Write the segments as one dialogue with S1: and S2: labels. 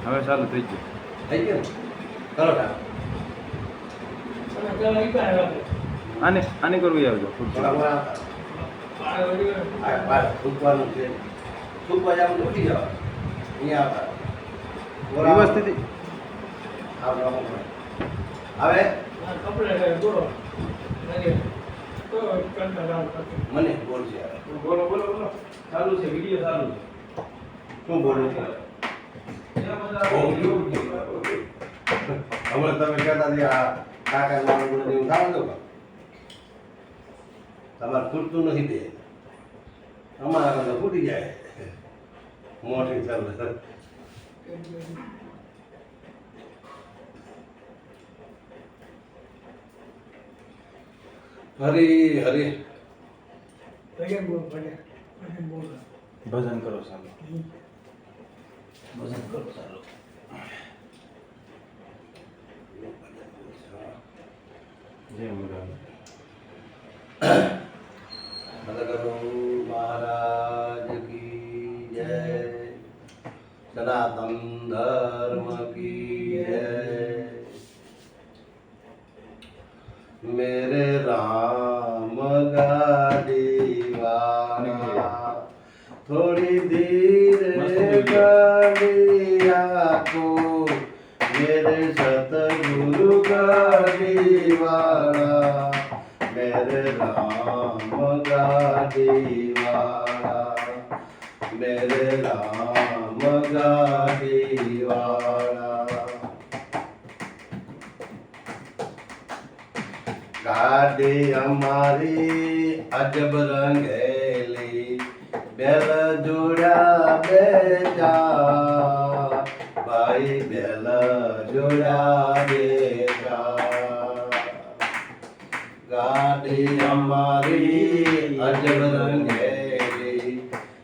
S1: હવે ચાલુ થઈ ગયું.
S2: થઈ ગયું ને? કરો ટા.
S1: આને આને કરવું આવજો.
S2: બરાબર. આ બાર ફૂટવાનું છે. ફૂટવા જાવ તો ઉઠી જાવ. અહીંયા આવતા.
S1: વ્યવસ્થિત
S2: હવે મને બોલ છે.
S1: બોલો બોલો બોલો. ચાલુ છે વિડિયો ચાલુ છે.
S2: શું બોલું છે? હમણાં તમે કહેતા હતી આ કાકા મારું બોલે એવું થાવ દો તમારે ફૂટતું નથી તે અમારા કરતા ફૂટી જાય મોટી ચાલે હરી હરી
S1: ભજન કરો ચાલો.
S2: ભજન કરો ચાલો
S1: જય મુરારી.
S2: સદગુરુ મહારાજ કી જય સનાતન ધર્મ કી જય मेरे राम गाड़ी वाला थोड़ी धीरे गाड़िया को मेरे सतगुरु गाड़ी वाला मेरे राम गाड़ी वाला मेरे राम गाड़ी वाला गाड़ी हमारी अजब रंगेली बेल जोड़ा बेजा भाई बेल जोड़ा बेजा गाड़ी हमारी अजब रंगेली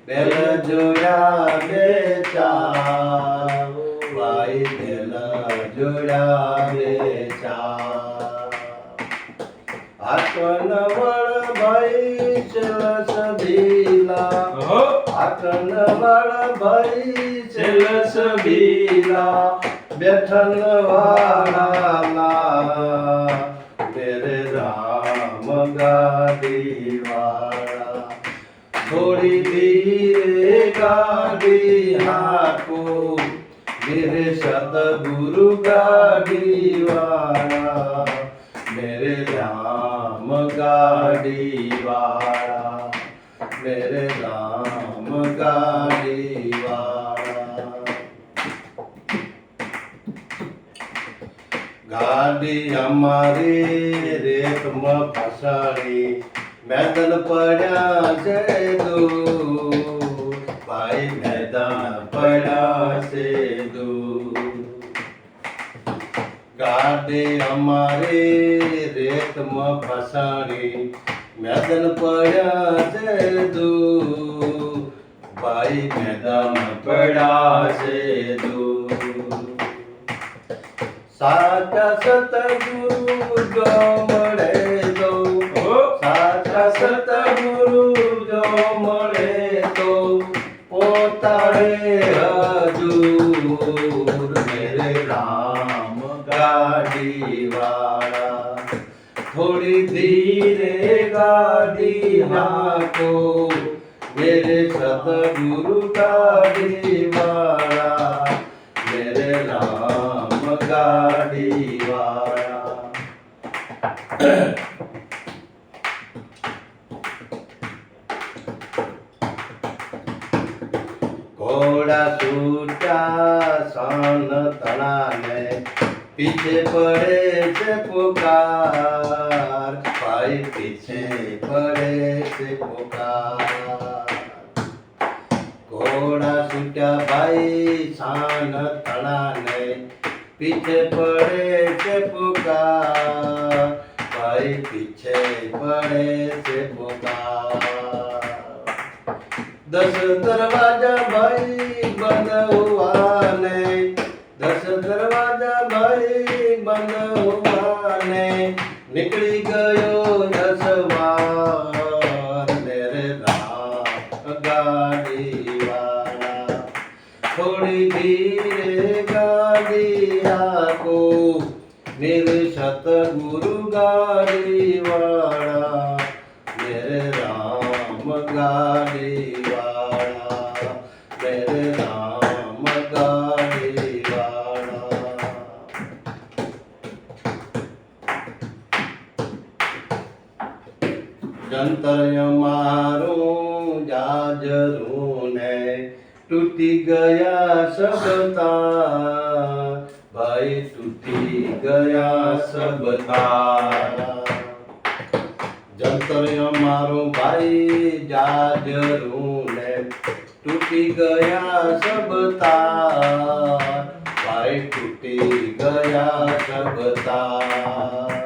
S2: बेल जोड़ा बेचा भाई बेल जोड़ा बेचा आकनवळ भाई चलस भीला आकनवळ भाई चलस भीला बैठन वाला मेरे राम गाड़ी वाला थोड़ी धीरे गाड़ी हाको मेरे सतगुरु गाड़ी वाला मेरे राम गाड़ी वाला मेरे राम गाड़ी वाला गाड़ी हमारी रेत में फसाड़ी मैदान पड़ा से दो भाई मैदान पड़ा से दो गाड़ी हमारे रेत में फसाड़ी मैदान पड़ा से दो भाई मैदान पड़ा से दो साचा सतगुरु जो मरे दो साचा सतगुरु जो मरे दो पोतारे हजूर मेरे राम गाड़ी वाला थोड़ी धीरे गाड़ी हाको मेरे सतगुरु गाड़ी वाला मेरे राम गाड़ी वाला घोड़ा सूटा सान तना ने पीछे पड़े से पुकार भाई पीछे पड़े से पुकार घोड़ा सूटा भाई सान तना ने पीछे पड़े से पुकार भाई पीछे पड़े से पुकार 10 दरवाजा भाई बंद हुआ नहीं 10 दरवाजा भाई बंद हुआ नहीं निकली गयो 10 बार मेरे राम गाड़ी वाला थोड़ी धीरे गाड़ी आको मेरे सतगुरु गाड़ी वाला मेरे राम गाड़ी वाला मेरे राम गाड़ी वाला। जंतर मारू जाजरू ने टूटी गया सब तार भाई टूटी गया सब तार। जंतर मारू भाई जाजरू ने टूटी गया सब तार भाई टूटी गया सब तार।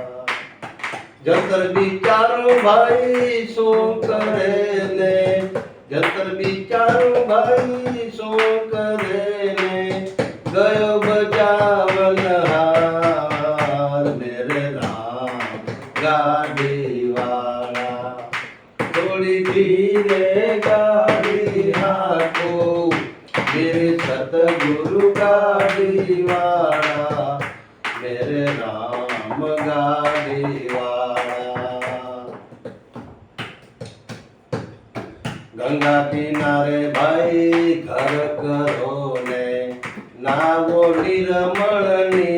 S2: जंतर बिचारो भाई सो करे ने जंतर बिचारो भाई सो करे ने गयो बजावन हार मेरे राम गाड़ी वाला। थोड़ी धीरे गाड़ी हाको मेरे सतगुरु गाड़ी वाला मेरे राम गाड़ी वाला। गंगा किनारे भाई घर करो ने नावो निर्मलनी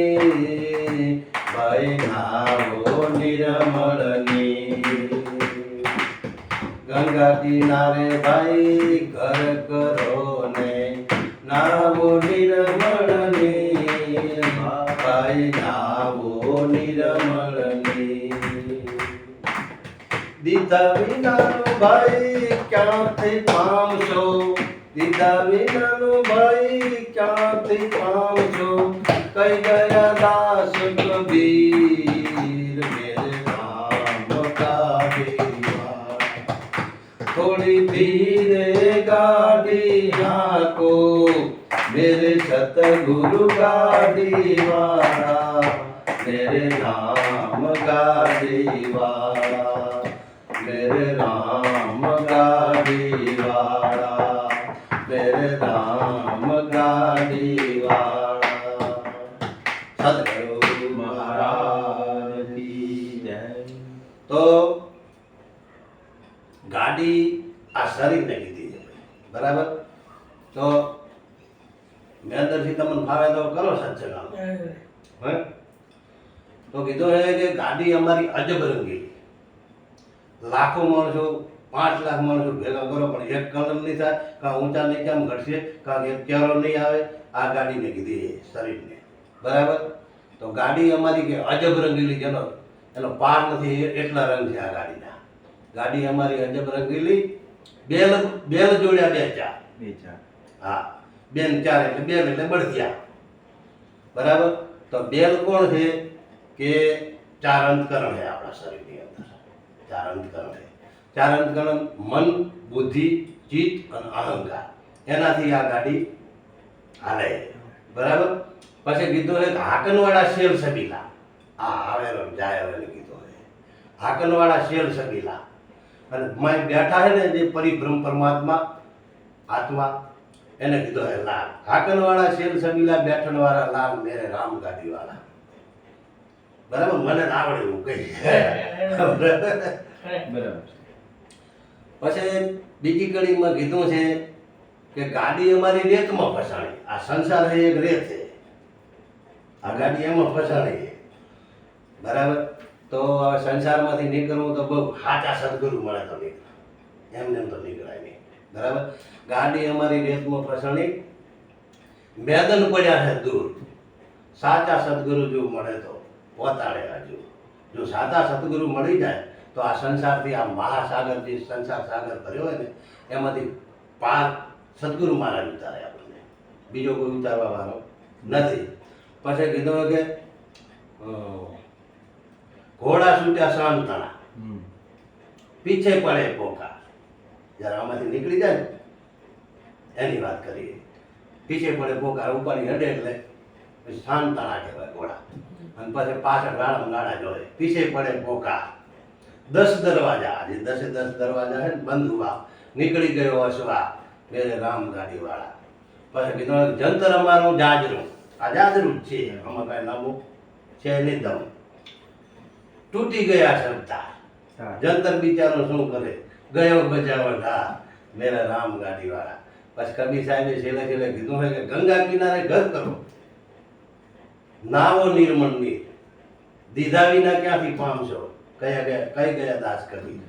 S2: भाई नावो निर्मलनी। गंगा किनारे भाई घर करो ने नावो निर्मलनी भाई नावो निर्मलनी। દીધા વિનાનો ભાઈ ક્યાંથી પામશો દીધા વિનાનો ભાઈ ક્યાંથી પામશો કઈ ગયા દાસ કબીર મેરે રામ ગાડી વાળા। થોડી ધીરે ગાડી હાકો મેરે સતગુરુ ગાડી વાળા मेरे राम गाड़ी वाला मेरे राम गाड़ी वाला मेरे राम गाड़ी वाला। सदगुरु महाराज की जय। तो गाड़ी आ शरीर ने कीधी है बराबर। तो मैं अंदर થી તમને ફાવે તો કરો સત્સંગ હે। તો કીધું છે કે ગાડી અમારી અજબ રંગીલી લાખો માણસો 5 લાખ માણસો ભેગા કરો પણ એક કલમ નહીં થાય કાં ઊંચા નીચા ઘટશે કાં એક ક્યારો નહીં આવે આ ગાડીને કીધી શરીરને બરાબર। તો ગાડી અમારી કે અજબ રંગીલી જેનો એનો પાર નથી એટલા રંગ છે આ ગાડીના। ગાડી અમારી અજબ રંગીલી બેલ જોડ્યા બે ચાર હા બેન ચાર એટલે બેલ એટલે બળદિયા બરાબર। તો બેલ કોણ છે કે ચાર અંતકરણ છે આપણા શરીરની અંદર ચાર અંતકરણ છે। ચાર અંતકરણ મન બુદ્ધિ ચિત્ત અને અહંકાર એનાથી આ ગાડી હાલે બરાબર। પછી કીધું છે હાકનવાળા શેલ સબીલા આ આવેલો જાય હવે કીધું છે હાકનવાળા શેલ સબીલા અને માય બેઠા છે ને જે પરિભ્રમ પરમાત્મા આત્મા એને કીધો હે લાલ હાકનવાળા શેલ સબીલા બેઠણવાળા લાલ મેરે રામ ગાડી વાળા બરાબર। મને આવડે એવું કઈ બરાબર। પછી બીજી કડીમાં કીધું છે કે ગાડી અમારી રેતમાં ફસાણી આ સંસાર છે એક રેત છે આ ગાડી એમાં ફસાણી છે બરાબર। તો હવે સંસારમાંથી નીકળવું તો બહુ સાચા સદગુરુ મળે તો નીકળે એમને એમ તો નીકળાય નહીં બરાબર। ગાડી અમારી રેતમાં ફસાણી મેદન પડ્યા છે દૂર સાચા સદગુરુ જો મળે તો પોતાડે હજુ જો સાચા સદગુરુ મળી જાય તો આ સંસારથી આ મહાસાગર જે સંસાર સાગર ભર્યો હોય ને એમાંથી પાર સદગુરુ મહારાજ ઉતારે આપણને બીજો કોઈ ઉતારવા વાળો નથી। પછી કીધું કે ઘોડા છૂટ્યા શાંતણા પીછે પડે પોકા જ્યારે આમાંથી નીકળી જાય ને એની વાત કરીએ પીછે પડે પોકાર ઉપાડી હડે એટલે પછી શાંતણા કહેવાય ઘોડા અને પછી પાછળ ગાળા ગાળા જોડે પીછે પડે પોકાર 10 દરવાજા આજે 10 દરવાજા હે બંધ હુआ નીકળી ગયો અશ્વા મેરે રામ ગાડી વાળા। પછી કીધું જંતર અમારું જાજરું, આ જાજરું જ છે, આમાં કાંઈ નામું છે નહીં. દમ તૂટી ગયા શબ્દા,
S1: હા.
S2: જંતર બિચારો શું કરે, ગયો બજાવટ હા મેરા રામ ગાડી વાળા. પછી કબીર સાહેબે છેલ્લે છેલ્લે કીધું છે કે ગંગા કિનારે ઘર કરો, નાવો નિર્મળ નીર, દીધા વિના ક્યાંથી પામશો, કઈ ગયા દાસ કબીર.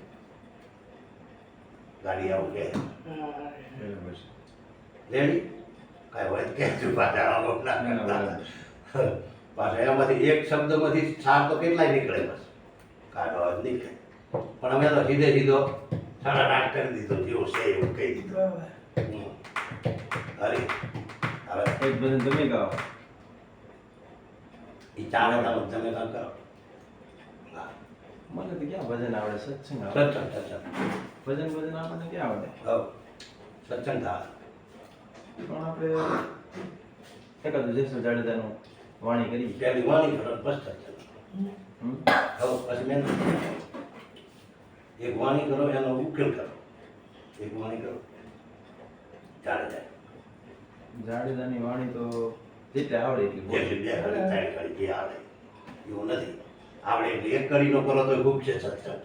S2: ગાડી આવું કે
S1: બરાબર છે.
S2: રેડી કાંઈ હોય કે પાછા આવો ના
S1: ના,
S2: કરતા.
S1: બરાબર.
S2: પાછા એમાંથી એક શબ્દમાંથી સાર તો કેટલાય નીકળે, બસ કાઢો જ નીકળે. પણ અમે તો સીધે સીધો સડાડાટ કરી દીધો, જેવું છે એવું કહી દીધું. હરી હવે
S1: એક ભજન તમે ગાઓ.
S2: એ ચાલે તમે કામ કરો. હા
S1: મને તો ક્યાં ભજન આવડે, સત્સંગ આવડે.
S2: સત્સંગ
S1: ભજન આપણને ક્યાં આવડે.
S2: સત્સંગ થાય.
S1: પણ આપણે એકાદું જેસલ જાડેજાનું વાણી કરી.
S2: પેલી વાણી કરો બસ સત્સંગ.
S1: હમ?
S2: હવે પછી મેં એક વાણી કરો એનો ઉકેલ કરો, એક વાણી કરો ચાલે જાય.
S1: જાડેજાની વાણી તો જેટલે આવડે એટલી બોલો.
S2: જેટલી બે ઘડી ત્રણ ઘડી જે આવડે એવું નથી. આવડે એટલે એક ઘડીનો કરો તો ખૂબ છે સત્સંગ.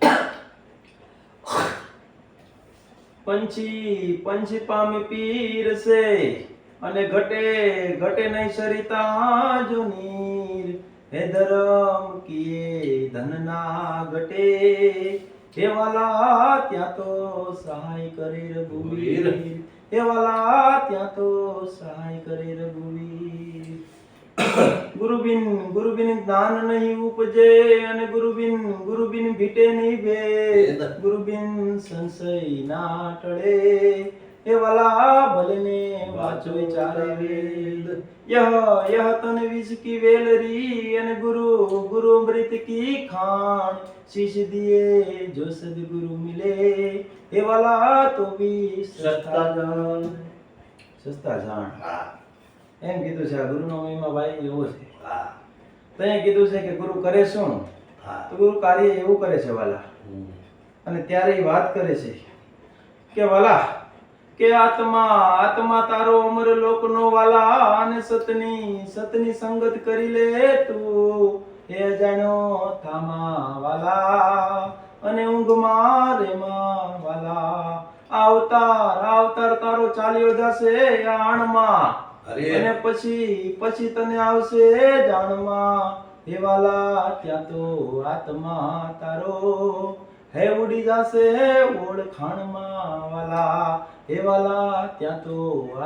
S1: પંછી પંછી પામી પીર છે અને ઘટે ઘટે નહીં સરિતા જો નીર. હે ધરમ કીએ ધન ના ઘટે, હે વાલા ત્યાં તો સહાય કરે રઘુવીર. હે વાલા ત્યાં તો સહાય કરે રઘુવીર. ગુરુ બિન જ્ઞાન નહીં ઉપજે અને ગુરુ બિન ભીટે નહીં ભેદ. ગુરુ બિન સંશય ના ટળે, હે વાલા ભલે ને વાંચો વિચારે વેદ. यह तन विष की वेलरी અને गुरु अमृत की खान. शीश दिए जो सदगुरु मिले, हे वाला तो भी सस्ता जान. સસ્તા જાણ
S2: હા
S1: એમ કીધું છે. આ ગુરુનો મહિમા ભાઈ એવો છે.
S2: હા
S1: તો અહીંયા કીધું છે કે ગુરુ કરે શું,
S2: હા
S1: તો ગુરુ કાર્ય એવું કરે છે વાલા. અને ત્યારે એ વાત કરે છે કે વાલા કે આત્મા તારો અમર લોકનો વાલા, અને સતની સંગત કરી લે તું. હે જાણ્યો થામા વાલા અને ઊંઘમાં રેમાં વાલા. આવતાર તારો ચાલ્યો જશે આણમાં,
S2: અરે
S1: અને પછી તને આવશે જાણમાં. હે વાલા ત્યાં તો આત્મા તારો હે ઉડી જશે ઓળખાણમાં વાલા. હે વાલા ત્યાં તો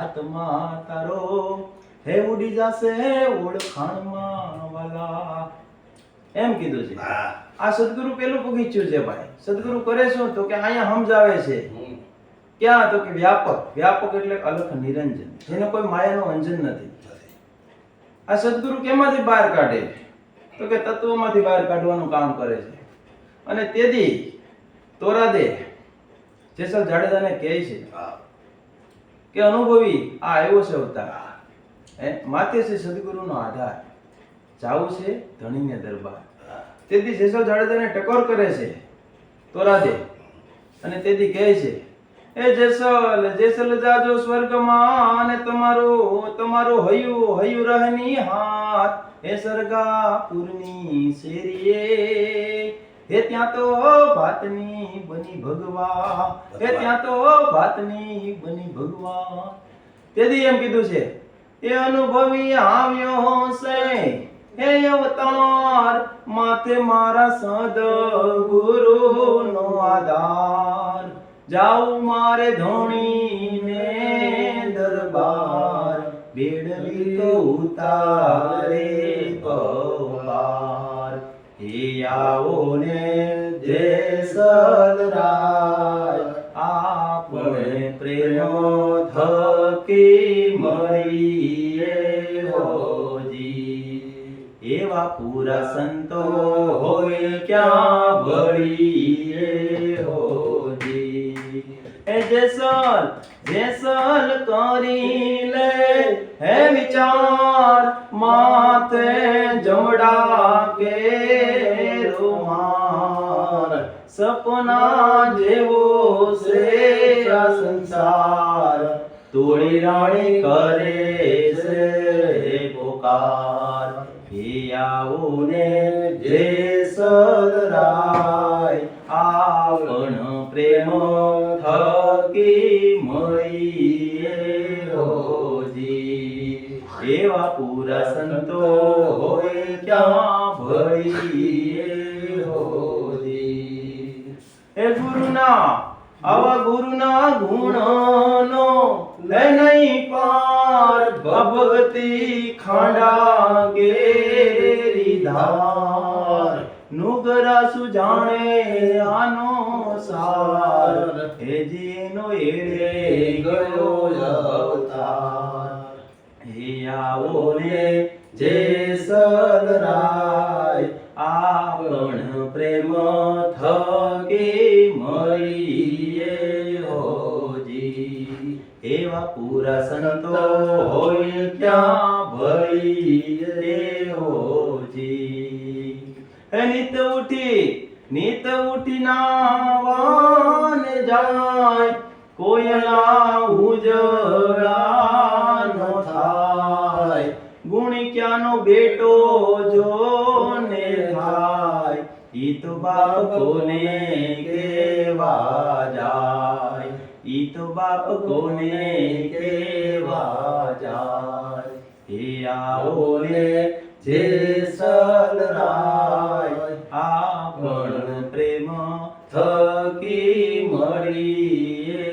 S1: આત્મા તારો હે ઉડી જશે ઓળખાણમાં વાલા. એમ કીધું છે.
S2: હા
S1: આ સદગુરુ પેલું પગથિયું છે ભાઈ. સદગુરુ કરે શું તો કે અહીંયા સમજાવે છે. ક્યાં તો કે વ્યાપક એટલે અલખ નિરંજન, જેને કોઈ માયાનું અંજન નથી. આ સદગુરુ કેમાંથી બહાર કાઢે તો કે તત્વોમાંથી બહાર કાઢવાનું કામ કરે છે. અને તેથી તોરાદે જેસલ જાડેજાને કહે છે કે અનુભવી આ આવ્યો છે અવતાર, માથે છે સદગુરુનો આધાર. જાવું છે ધણીને દરબાર. તેથી જેસલ જાડેજાને ટકોર કરે છે તોરાદે, અને તેથી કહે છે એ જેસલ જાજો સ્વર્ગમાં, અને તમારું હયું રહની હાથ. હે સરગાપુરની શેરીએ, હે ત્યાં તો ભાતની બની ભગવા. હે ત્યાં તો ભાતની બની ભગવા. તેથી એમ કીધું છે એ અનુભવી આવ્યો છે હે અવતાર. માથે મારા સદગુરુનો આધાર. જાઉં મારે ધણીને દરબાર. બેડલી તો ઉતારે પવાર. હે આવો ને જેસલ રાય, આપણે પ્રેમ થકી મળીએ હોજી. એવા પૂરા સંતો હોય ક્યાં ભળીએ હોજી. હે જેસલ કરી લે હે વિચાર. માથે જમડા કે રૂમાલ. સપના જેવો છે આ સંસાર. તોડી રાણી કરે અવતાર હે આવો ને જેસલરાય આપણ પ્રેમ થકી મળીએ હોજી એવા પૂરા સંતો હોય ક્યાં ભળીએ હોજી હે ગુરુના આવા ગુરુના ગુણનો લે નહીં પાર ભગતિ ખાંડા કેરી ધાર નુગરા સુજાણે આનો સાર હે જીનો એળે ગયો અવતાર હે આવો ને જેસલરાય આપણ પ્રેમ થકી મળીએ હોજી એવા પૂરા સંતો હોય ક્યાં ભળીએ હોજી હે નિત ઉઠી નાવાન જાય કોયલા ઉજળા ન થાય ગુણી ક્યાંનો બેટો જો ને થાય ઈ તો બાપ કોને કેવા જાય ઈ તો બાપ કોને કેવા જાય હે આવો ને જેસલરાય આપણ પ્રેમ થકી મળીએ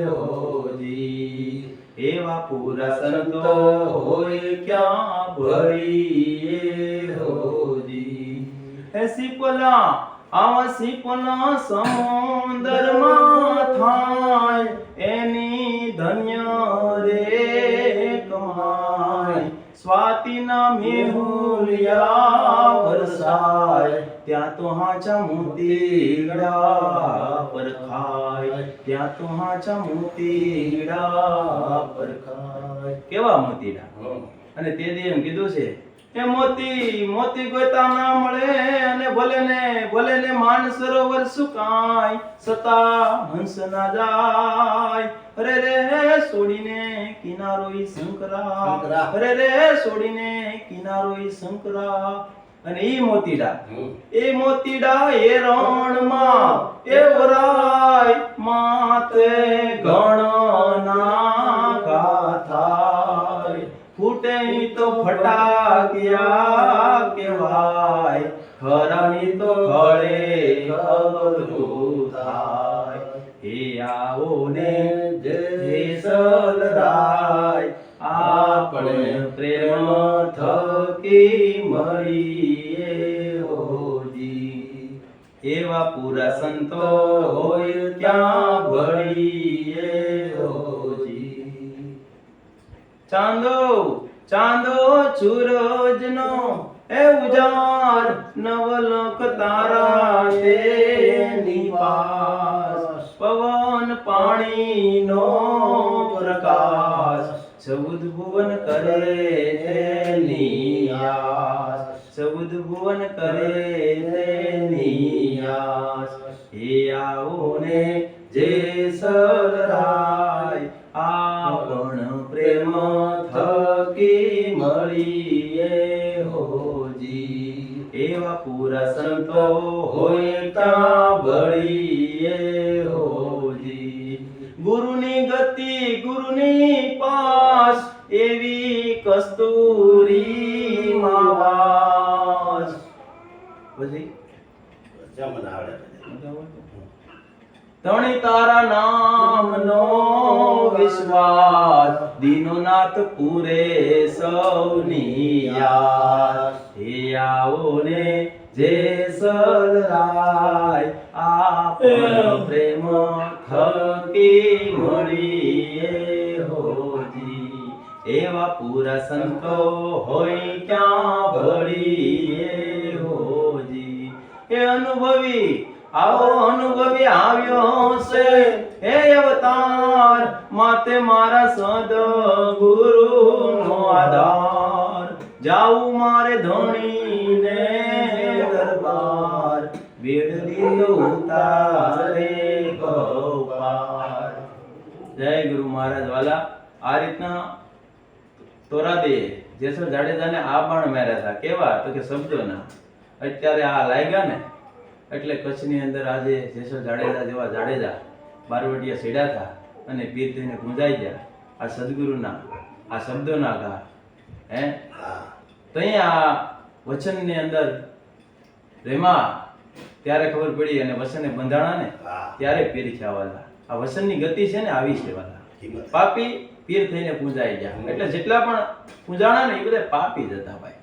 S1: હોજી એવા પૂરા સંતો હોય ક્યાં ભળીએ હોજી હે સિપલા આવા સિપલા સમુદ્રમાં થાય એની ધન્ય રે કમાય સ્વાતિના મેહુલિયા વરસાય ત્યાં તો હાચા મોતીડા પરખાય ત્યાં તો હાચા મોતીડા પરખાય કેવા મોતીડા અને તે દી એમ કીધું છે એ મોતી ગોતા ના મળે અને ભલે ને માન સરોવર સુકાય સતા હંસ ના જાય અરે રે છોડીને કિનારો ઈ શંકરા અરે રે છોડીને કિનારો ઈ શંકરા અને ઈ મોતીડા એ રણમાં એ વરાય માતે ગણના ગાથાય ફૂટે તો ફટાકિયા કેવાય ખરાની તો ખળે ખબરું થાય હે આવો ને જેસલરાય આપણે પ્રેમ થકી મળીએ હોજી એવા પૂરા સંતો હોય ક્યાં ભળીએ હોજી ચાંદો સૂરજનો એ ઉજાર નવલખ તારા તેની પાસ પવન પાણીનો પ્રકાશ ચૌદ ભુવન કરે તેની આસ ચૌદ ભુવન કરે તેની આસ હે આવો ને જેસલરાય આપણ પ્રેમ થકી મળીએ હોજી એવા પૂરા સંતો હોય ત્યાં ભળીએ હોજી ગુરુની ગતિ ગુરુની પાસ એવી કસ્તુરી માવાસ પછી
S2: જમન આવડે
S1: તણી તારા નામનો વિશ્વાસ દીનોનાથ પૂરે સૌની યાદ હે આવો ને જેસલરાય આપણ પ્રેમ થકી મળીએ હોજી એવા પૂરા સંતો હોય ક્યાં ભળીએ હોજી એ અનુભવી આવો અનુભવી આવ્યો છે હે અવતાર માતે મારા સદગુરુનો આધાર જાઉં મારે ધણીને દરબાર વેડ લીધો ઉતારે ગોપાલ જય ગુરુ મહારાજ વાલા આ રીતના તોરા દે જેસલ જાડેજાને આ બાણ માર્યા હતા કેવા તો કે શબ્દોના. અત્યારે આ લાગ્યા ને એટલે કચ્છની અંદર આજે જેસલ જાડેજા જેવા જાડેજા બારવટિયા સીડા હતા અને પીર થઈને ગુંજાઈ ગયા આ સદગુરુના આ શબ્દોના ઘા. હે તઈ આ વચનની અંદર રેમા ત્યારે ખબર પડી અને વચને બંધાણા ને ત્યારે પીર થયા વાલા. આ વચનની ગતિ છે ને આવી છે વાલા. પાપી પીર થઈને પૂંજાઈ ગયા એટલે જેટલા પણ પૂંજાણા ને એ બધા પાપી જ હતા ભાઈ.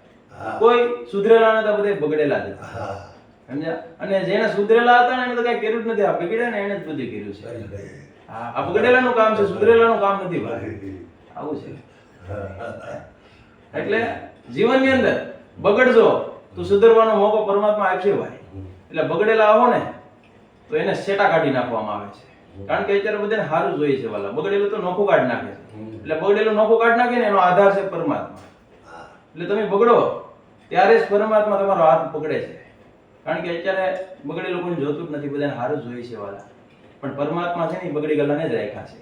S1: કોઈ સુધરેલા નતા, બધા બગડેલા જ હતા. સમજ્યા? અને જેને સુધરેલા હતા ને એને તો કઈ કર્યું જ નથી. આ બગડ્યા ને એને જ બધું કર્યું છે. હા, આ બગડેલાનું કામ છે, સુધરેલાનું કામ નથી ભાઈ. આવું છે. એટલે જીવનની અંદર બગડજો તો સુધરવાનો મોકો પરમાત્મા આપશે ભાઈ. એટલે બગડેલા આવો ને તો એને સેટા કાઢી નાખવામાં આવે છે. કારણ કે અત્યારે બધાને સારું જોઈએ છે વાલા. બગડેલું તો નોખું કાઢી નાખે છે. એટલે બગડેલું નોખું કાઢી નાખે ને એનો આધાર છે પરમાત્મા. એટલે તમે બગડો ત્યારે જ પરમાત્મા તમારો હાથ પકડે છે. કારણ કે અત્યારે બગડેલું કોઈ જોતું જ નથી, બધાને સારું જોઈએ છે વાલા. પણ પરમાત્મા છે ને એ બગડી ગયેલાને જ રાખ્યા છે.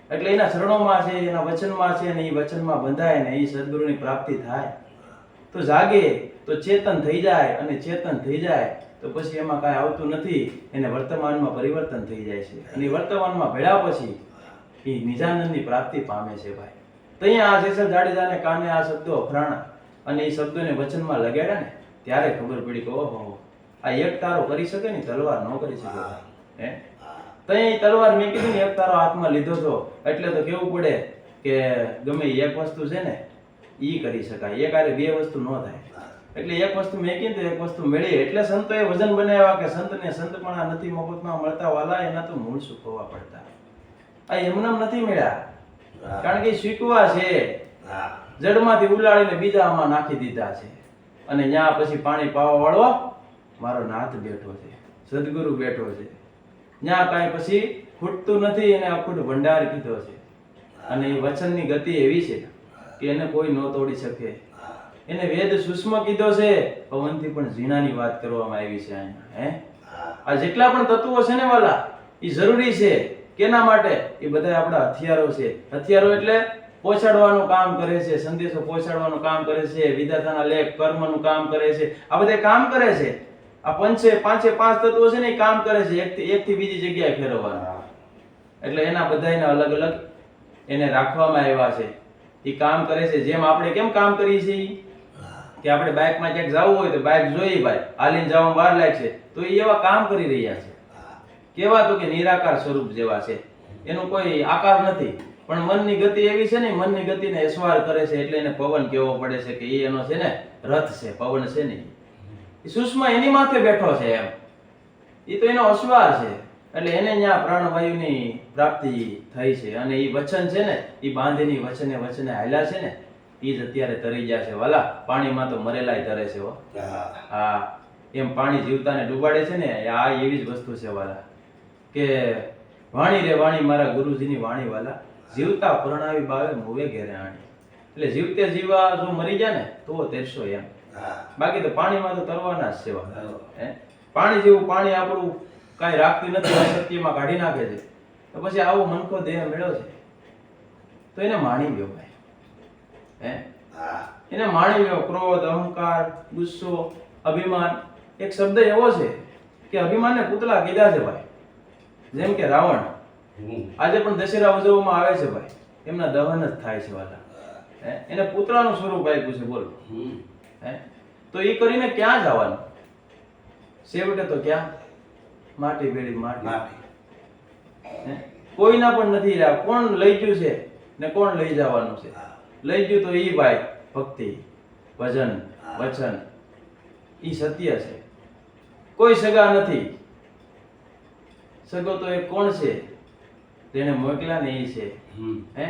S1: એટલે એના શરણોમાં છે, એના વચનમાં છે, અને એ વચનમાં બંધાય ને એ સદગુરુની પ્રાપ્તિ થાય તો જાગે તો ચેતન થઈ જાય, અને ચેતન થઈ જાય તો પછી એમાં કાંઈ આવતું નથી. એને વર્તમાનમાં પરિવર્તન થઈ જાય છે, અને એ વર્તમાનમાં ભેળા પછી એ નિજાનંદની પ્રાપ્તિ પામે છે ભાઈ. તો અહીંયા આ જેસલ જાડેજાને કાને આ શબ્દો અફરાણા અને એ શબ્દોને વચનમાં લગાડ્યા ને ત્યારે ખબર પડી કે ઓહો, આ એક તારો કરી શકે ને તલવાર ન કરી શકે. હે તઈ તલવાર મેં કીધું ને એક તારો હાથમાં લીધો તો એટલે તો કેવું પડે કે ગમે એક વસ્તુ છે ને ઈ કરી શકાય, એક આરે બે વસ્તુ ન થાય. એટલે એક વસ્તુ મેં કીધું એક વસ્તુ મેળવી. એટલે સંતોએ વજન બનાવ્યા કે સંતને સંતપણા નથી મફતમાં મળતા વાલા, એના તો મૂળ સુકવવા પડતા. આ એમનામ નથી મળ્યા, કારણ કે શીખવા છે, જડમાંથી ઉલાડીને બીજામાં નાખી દીધા છે. અને ત્યાં પછી પાણી પાવા વાળો મારો નાથ બેઠો છે, સદગુરુ બેઠો છે. ત્યાં કાંઈ પછી ખૂટતું નથી, એને અખૂટ ભંડાર કીધો છે. અને એ વચનની ગતિ એવી છે કે એને કોઈ ન તોડી શકે. એને વેદ સૂક્ષ્મ કીધો છે, પવનથી પણ ઝીણાની વાત કરવામાં આવી છે અહીંયા. હે આ જેટલા પણ તત્વો છે ને વાલા, એ જરૂરી છે. કેના માટે? એ બધા આપણા હથિયારો છે. હથિયારો એટલે પહોંચાડવાનું કામ કરે છે, સંદેશો પહોંચાડવાનું કામ કરે છે, વિધાતાના લેખ કર્મનું કામ કરે છે. આ બધા કામ કરે છે. આ પાંચે પાંચ તત્વો છે ને એ કામ કરે છે, એકથી બીજી જગ્યાએ ફેરવવાનું. એટલે એના બધાયના અલગ અલગ એને રાખવામાં આવ્યા છે. એ કામ કરે છે. જેમ આપણે કેમ કામ કરીએ છીએ કે આપણે બાઇકમાં ક્યાંક જવું હોય તો બાઇક જોઈએ ભાઈ, હાલીને જવામાં વાર લાગશે, તો એ એવા કામ કરી રહ્યા છે. કેવા તો કે નિરાકાર સ્વરૂપ જેવા છે, એનો કોઈ આકાર નથી. પણ મનની ગતિ એવી છે ને, મનની ગતિને અસવાર કરે છે. એટલે એને પવન કેવો પડે છે કે એ એનો છે ને રથ છે, પવન છે ને એ સૂક્ષ્મ એની માથે બેઠો છે. એમ એ તો એનો અસવાર છે. એટલે એને ત્યાં પ્રાણવાયુની પ્રાપ્તિ થઈ છે. અને એ વચન છે ને એ બાંધીની વચને હાલ્યા છે ને એ જ અત્યારે તરી ગયા છે વાલા. પાણીમાં તો મરેલાય તરે છે હો. હા, એમ પાણી જીવતાને ડૂબાડે છે ને, આ એવી જ વસ્તુ છે વાલા. કે વાણી રે વાણી મારા ગુરુજીની વાણી વાલા, જીવતા પરણાવી બાવે મોવે ઘેરે આણી. એટલે જીવતે જીવા જો મરી ગયા ને તો તેરસો એમ. બાકી તો પાણીમાં તો તરવાના જ છે વાલા. હે પાણી જેવું પાણી આપણું કાંઈ રાખતી નથી, અસત્યમાં કાઢી નાખે છે. તો પછી આવો મનખો દેહ મેળ્યો છે તો એને માણી ગયો ભાઈ. હે એને માણી ગયો. ક્રોધ, અહંકાર, ગુસ્સો, અભિમાન. એક શબ્દ એવો છે કે અભિમાનને પૂતળા કીધા છે ભાઈ. જેમ કે રાવણ આજે પણ દશેરા ઉજવવામાં આવે છે ભાઈ, એમના દહન જ થાય છે વાલા. એને પૂતળાનું સ્વરૂપ આપ્યું છે. બોલો હે તો એ કરીને ક્યાં જવાનું? છેવટે તો ક્યાં? માટી ભેળી માટી. કોઈના પણ નથી રહ્યા. કોણ લઈ ગયું છે ને કોણ લઈ જવાનું છે? લઈ ગયું તો ઈ ભાઈ ભક્તિ, ભજન, વચન, ઈ સત્ય છે. કોઈ સગા નથી. સગો તો એ કોણ છે? જેને મોકલ્યા ને ઈ છે. હે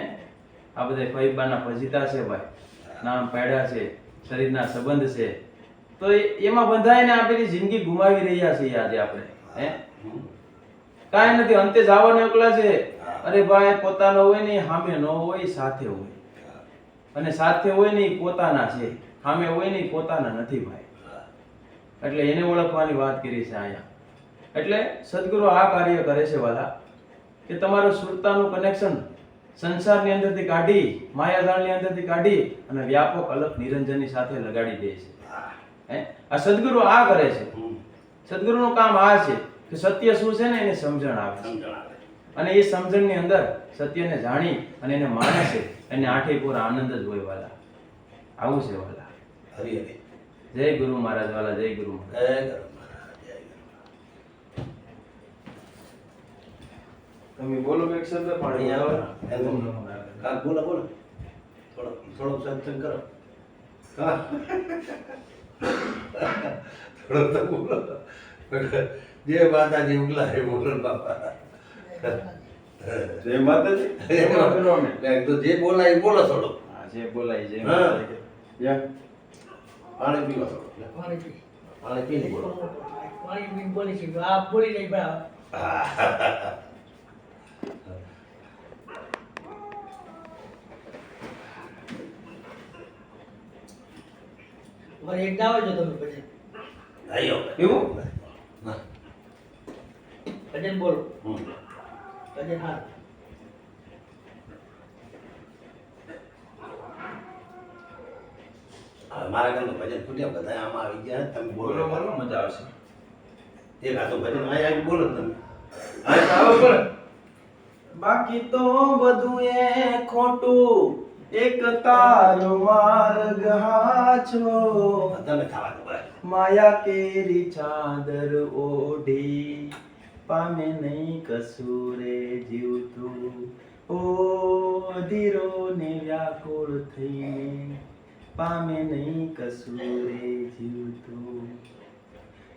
S1: આ બધા ફૈબાના ફજીતા છે ભાઈ, નામ પાડ્યા છે, શરીરના સંબંધ છે. તો એમાં બંધાઈને આપેલી જિંદગી ગુમાવી રહ્યા છીએ આજે આપણે. હે કાંઈ નથી, અંતે જવાને એકલા છે. અરે ભાઈ પોતાનો હોય ને સામે ન હોય, સાથે હોય. અને સાથે હોય ને પોતાના છે, સામે હોય ને પોતાના નથી ભાઈ. એટલે એને ઓળખવાની વાત કરી છે અહીંયા. એટલે સદગુરુ આ કાર્ય કરે છે વાલા કે તમારું સુરતાનું કનેક્શન સંસારની અંદરથી કાઢી, માયાજાળની અંદરથી કાઢી અને વ્યાપક અલખ નિરંજનની સાથે લગાડી દે છે. હે? આ સદગુરુ આ કરે છે. સદગુરુનું કામ આ છે કે સત્ય શું છે ને એને સમજણ આવે છે. અને એ સમજણની અંદર સત્યને જાણી અને એને માને છે, એને આઠે પૂરા આનંદ જ હોય વાલા. આવું છે વાલા.
S2: હરી હરી.
S1: જય ગુરુ મહારાજ વાલા, જય ગુરુ મહારાજ.
S2: જય ગુરુ મહારાજ, જય ગુરુ મહારાજ.
S1: તમે બોલો એક શબ્દ પણ
S2: અહીંયા આવો. કાક બોલો બોલો. થોડો સત્સંગ કરો. હા. થોડો તો બોલો. જે માતાજી ઉગલા એ બોલો બાપા.
S1: જય માતાજી.
S2: તો જે બોલાય એ બોલો થોડો.
S1: હા, જે બોલાય જય
S2: હા.
S1: માતાજી. યા.
S2: પાણી પીવો થોડો. પાણી પીને બોલો. હા. આયો.
S1: એવું?
S2: હા.
S3: બોલો
S2: હમ.
S3: ભજન હા
S2: હવે મારા ઘરનું ભજન ફૂટ્યા બધા આમાં આવી ગયા તમે
S1: બોલો
S2: બોલો
S1: બોલો મજા આવશે.
S2: એક હાથું ભજન આયા બોલો તમે.
S1: હા, આવો બોલો. બાકી તો બધું એ ખોટું, એક તારો માર્ગ હાચો,
S2: તમે ખાવા દો બસ.
S1: માયા કેરી ચાદર ઓઢી, પામે નહીં કસૂરે જીવતું. ઓ અધીરો ને વ્યાકુળ થઈને, પામે નહીં કસૂરે જીવતું.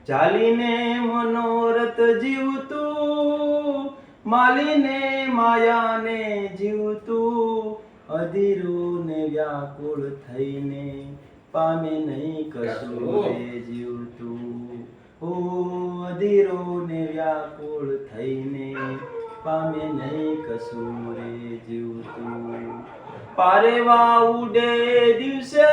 S1: ચાલીને મનોરથ જીવતું, માલીને માયાને જીવતું. અધીરું ને વ્યાકુળ થઈને, પામે નહીં કસૂરે જીવતું. ઓ અધીરું ને વ્યાકુળ થઈને, પામે નહીં કસૂરે જીવતું. પારેવા ઉડે દિવસે,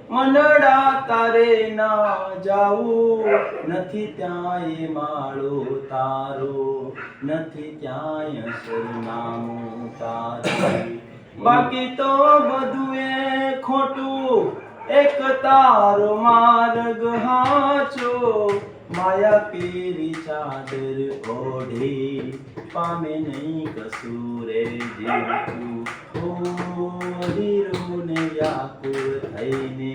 S1: મનડા તારે ના જાવું. નથી ત્યાંય માળો તારો, નથી ત્યાંય સરનામું તારું. બાકી તો બધું એ ખોટું, એક તારો માર્ગ હાચો, માયા કેરી ચાદર ઓઢી, પામે નહીં કસૂરે જીવતું. ઓ અધીરું ને વ્યાકુળ થઈને,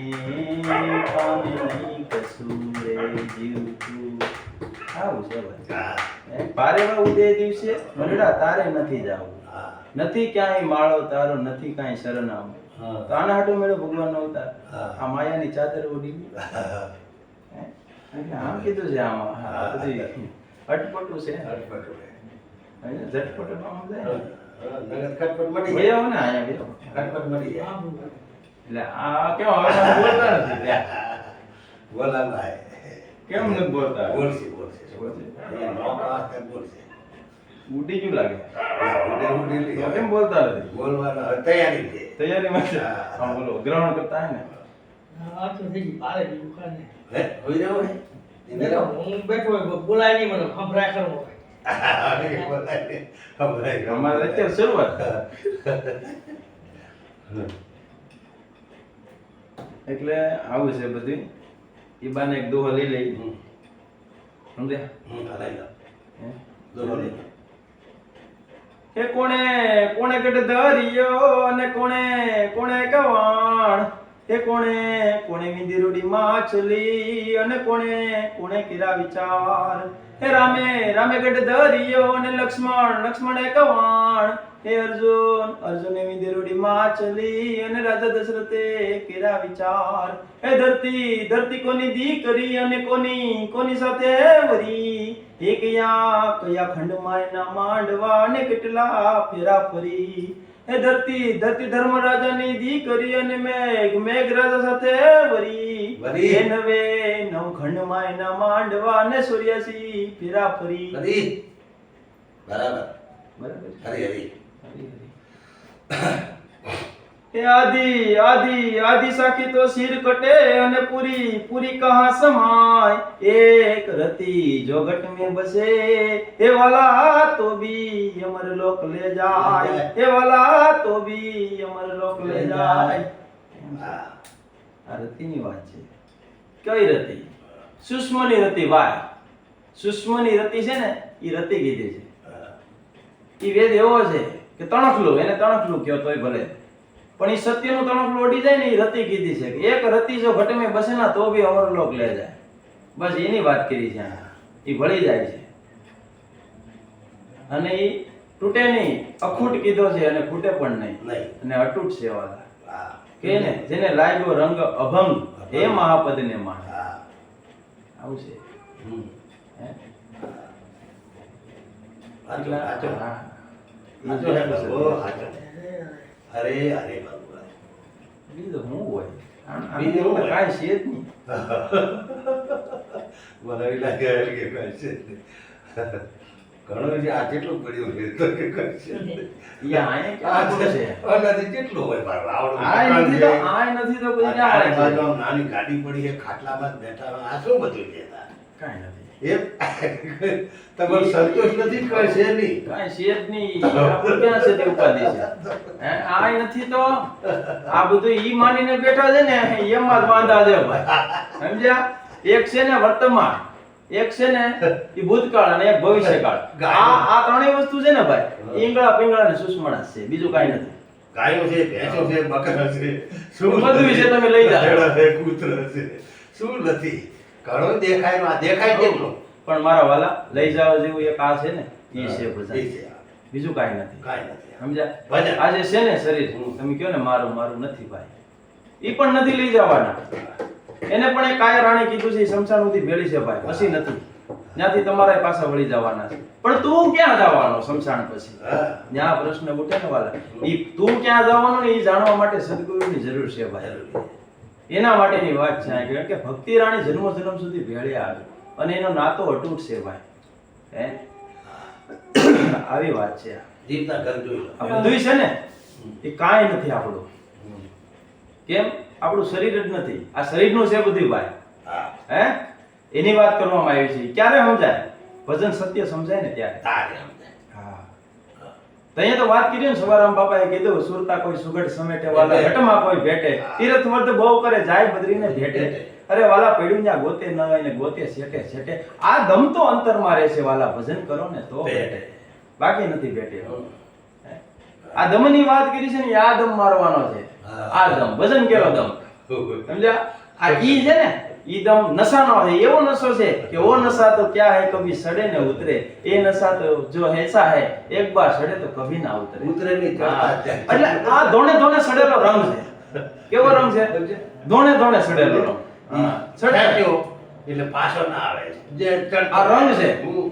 S1: પામે નહીં કસૂરે જીવતું. આવું છે ભાઈ.
S2: હા.
S1: પારેવા ઉદય દિવસે મનડા તારે નથી જાવું.
S2: હા.
S1: નથી ક્યાંય માળો તારો, નથી કાંઈ શરણામું.
S2: હા.
S1: તો આના હાટુ મેળો ભગવાનનો અવતાર.
S2: હા.
S1: આ માયાની ચાદર ઓઢી. હે? એટલે આમ કીધું છે આમાં. હા, બધી અટપટું છે. અહીંયા ઝટપટ નો સમજાય ને.
S2: નગર ખટપટ મળી
S1: ભાઈ
S2: જાય.
S1: આવો ને અહીંયા બેસો.
S2: ખટપટ મળી જાય.
S1: એટલે આ કેમ હવે મને બોલતા નથી ત્યાં?
S2: બોલા ભાઈ.
S1: કેમ નથી બોલતા?
S2: બોલશે બોલશે.
S1: બોલશે.
S2: એ નોકા હાથે બોલશે.
S1: ઉડી ગયું લાગે.
S2: ઉડે ઉડેલી
S1: તો કેમ બોલતા નથી?
S2: બોલવાનો હવે તૈયારી છે.
S1: તૈયારીમાં છે.
S2: હા.
S1: હા બોલો, ગ્રહણ કરતા હે ને.
S3: આ તો થઈ ગઈ પારે બીજું કાંઈ નહીં.
S2: હે હોઈ રહ્યો હે ઇને રહો.
S3: હું બેઠો હોય બોલાય નહીં મને ખભરા કરવો હોય
S1: અમારે અત્યારે શરૂઆત. એટલે આવું છે બધું. ઈ બાને એક દોહો લઈ લઈ. સમજ્યા? હે? હે કોણે કોણે ગઢ ધરિયો અને કોણે કોણે કવાણ. હે કોણે કોણે વિંદીરુડી માછલી અને કોણે કોણે કર્યા વિચાર. હે રામે રામે ગઢ ધરિયો અને લક્ષ્મણે કવાણ. હે અર્જુન અર્જુને વિંદીરુડી માછલી અને રાજા દશરથે કર્યા વિચાર. હે ધરતી કોની દીકરી અને કોની સાથે વરી. હે કયા ખંડમાં એના માંડવા ને કેટલા ફેરા ફરી. હે ધરતી ધર્મરાજાની દીકરી અને મેઘ રાજા સાથે વરી. હે નવે નવ ખંડમાં એના માંડવા ને 84 ફેરા ફરી.
S2: બરાબર
S1: બરાબર.
S2: હરી હરી.
S1: એ આદિ આદિ આદિ સાખી તો સિર કટે અને પૂરી પૂરી કહા સમાય એક રતી જો ઘટ में बसे हे वाला तो भी अमर लोक ले जाए हे वाला तो भी अमर लोक ले जाए આ રતિની વાત છે કઈ રતિ સુષ્મની રતિ વાય સુષ્મની રતિ છે ને ઈ રતિ કીધી છે ઈ વેદ એવો છે કે તણખલું એને તણખલું કયો તોય ભલે પણ ઈ સત્યનું તણખલું ઓડી જાય ને ઈ રતિ કીધી છે કે એક રતિ જો ઘટ में बसे ना तो भी अमर लोक ले जाए બસ એની વાત કરી છે ઈ ભળી જાય છે અને ઈ તૂટે નહીં અખૂટ કીધો છે અને ખૂટે પણ નહીં અને અતૂટ છે વાલા કે ને જેને લાગ્યો રંગ અભંગ એ મહાપદને માણ આવું છે હે
S2: અરે અરે બાબુ
S1: બીજું હું હોય બીજું હું કાંઈ છે જ નહીં
S2: મને એવી લાગે કે કઈ છે ઘણું છે આ કેટલું પડ્યું છે તો કે કઈ છે
S1: યા આય કેવું છે
S2: આનાથી કેટલું હોય મારું આવડું
S1: આય નથી તો કોઈ ના
S2: ચારે
S1: આવે
S2: બાજુ આમ નાની ગાડી પડી છે ખાટલામાં જ બેઠા હોય. આ શું બધું છે
S1: કાંઈ નથી
S2: એમ તમારો સંતોષ નથી કઈ છે નહીં
S1: કાંઈ છે જ નહીં આપણે ક્યાં છે તે ઉપાધિ છે હે આય નથી તો આ બધું ઈ માનીને બેઠા છે ને એમાં જ વાંધા છે ભાઈ સમજ્યા એક છે ને વર્તમાન એક છે ને ઈ ભૂતકાળ અને એક ભવિષ્યકાળ આ ત્રણેય વસ્તુ છે ને ભાઈ ઈંગળા પિંગળા ને સુષ્મણા છે બીજું કાંઈ નથી
S2: ગાયો છે ભેંસો છે બકરા છે શું
S1: બધું છે તમે લઈ જાઓ
S2: ભેડા છે કૂતરા છે શું નથી ઘણું દેખાય નો આ દેખાય કેટલું
S1: પણ મારા વાલા લઈ જાવ જેવું એક આ છે ને ઈ છે
S2: એ
S1: ભજન
S2: છે
S1: બીજું કાંઈ નથી
S2: કાંઈ નથી
S1: સમજ્યા
S2: ભજન.
S1: આજે છે ને શરીર તમે કહો ને મારું મારું નથી ભાઈ ઈ પણ નથી લઈ જવાના એને પણ એક કાયા રાણી કીધું છે ઈ શમશાન સુધી ભેળી છે ભાઈ પછી નથી ત્યાંથી તમારા પાછા વળી જવાના છે પણ તું ક્યાં જવાનો શમશાન પછી
S2: હા.
S1: ત્યાં પ્રશ્ન ઉઠે ને વાલા ઈ તું ક્યાં જવાનો ને ઈ જાણવા માટે સદગુરુની જરૂર છે ભાઈ એના માટેની વાત છે આ કે ભક્તિ રાણી જન્મ જન્મ સુધી ભેળી આવે અને એનો નાતો અતૂટ છે ભાઈ હે આવી વાત છે
S2: જીવતા ઘર જોઈ લો
S1: આ બધુંય છે ને એ કાંઈ નથી આપણું કેમ આપણું શરીર જ નથી આ શરીરનું છે બધું ભાઈ
S2: હા
S1: હે એની વાત કરવામાં આવી છે ક્યારે સમજાય ભજન સત્ય સમજાય ને ત્યારે
S2: તારે સમજાય.
S1: હા તો અહીંયા તો વાત કરી ને સવારામ બાપાએ કીધું સુરતા કોઈ સુગડ સમેટે વાલા ઘટમાં કોઈ ભેટે તીર્થ વર્ધ બહુ કરે જાય બદ્રીને ભેટે અરે વાલા પડ્યું ત્યાં ગોતે ન હોય ને ગોતે શેટે શેટે આ દમ તો અંતરમાં રહે છે વાલા ભજન કરો ને તો ભેટે બાકી નથી ભેટે આ દમની વાત કરી છે ને આ દમ મારવાનો છે આ દમ ભજન કેવો દમ સમજ્યા આ ઈ છે ને ઈ દમ નશાનો છે એવો નશો છે કે ઓ નશા તો ક્યાં હે કભી સડે ને ઉતરે એ નશા તો જો ऐसा है एक बार सड़े तो कभी ना उतरे
S2: ઉતરે નહીં ચડતા
S1: એટલે આ ધોણે ધોણે સડેલો રંગ છે કેવો રંગ છે ધોણે ધોણે સડેલો રંગ હા સડે
S2: એટલે પાછો ના આવે જે
S1: આ રંગ છે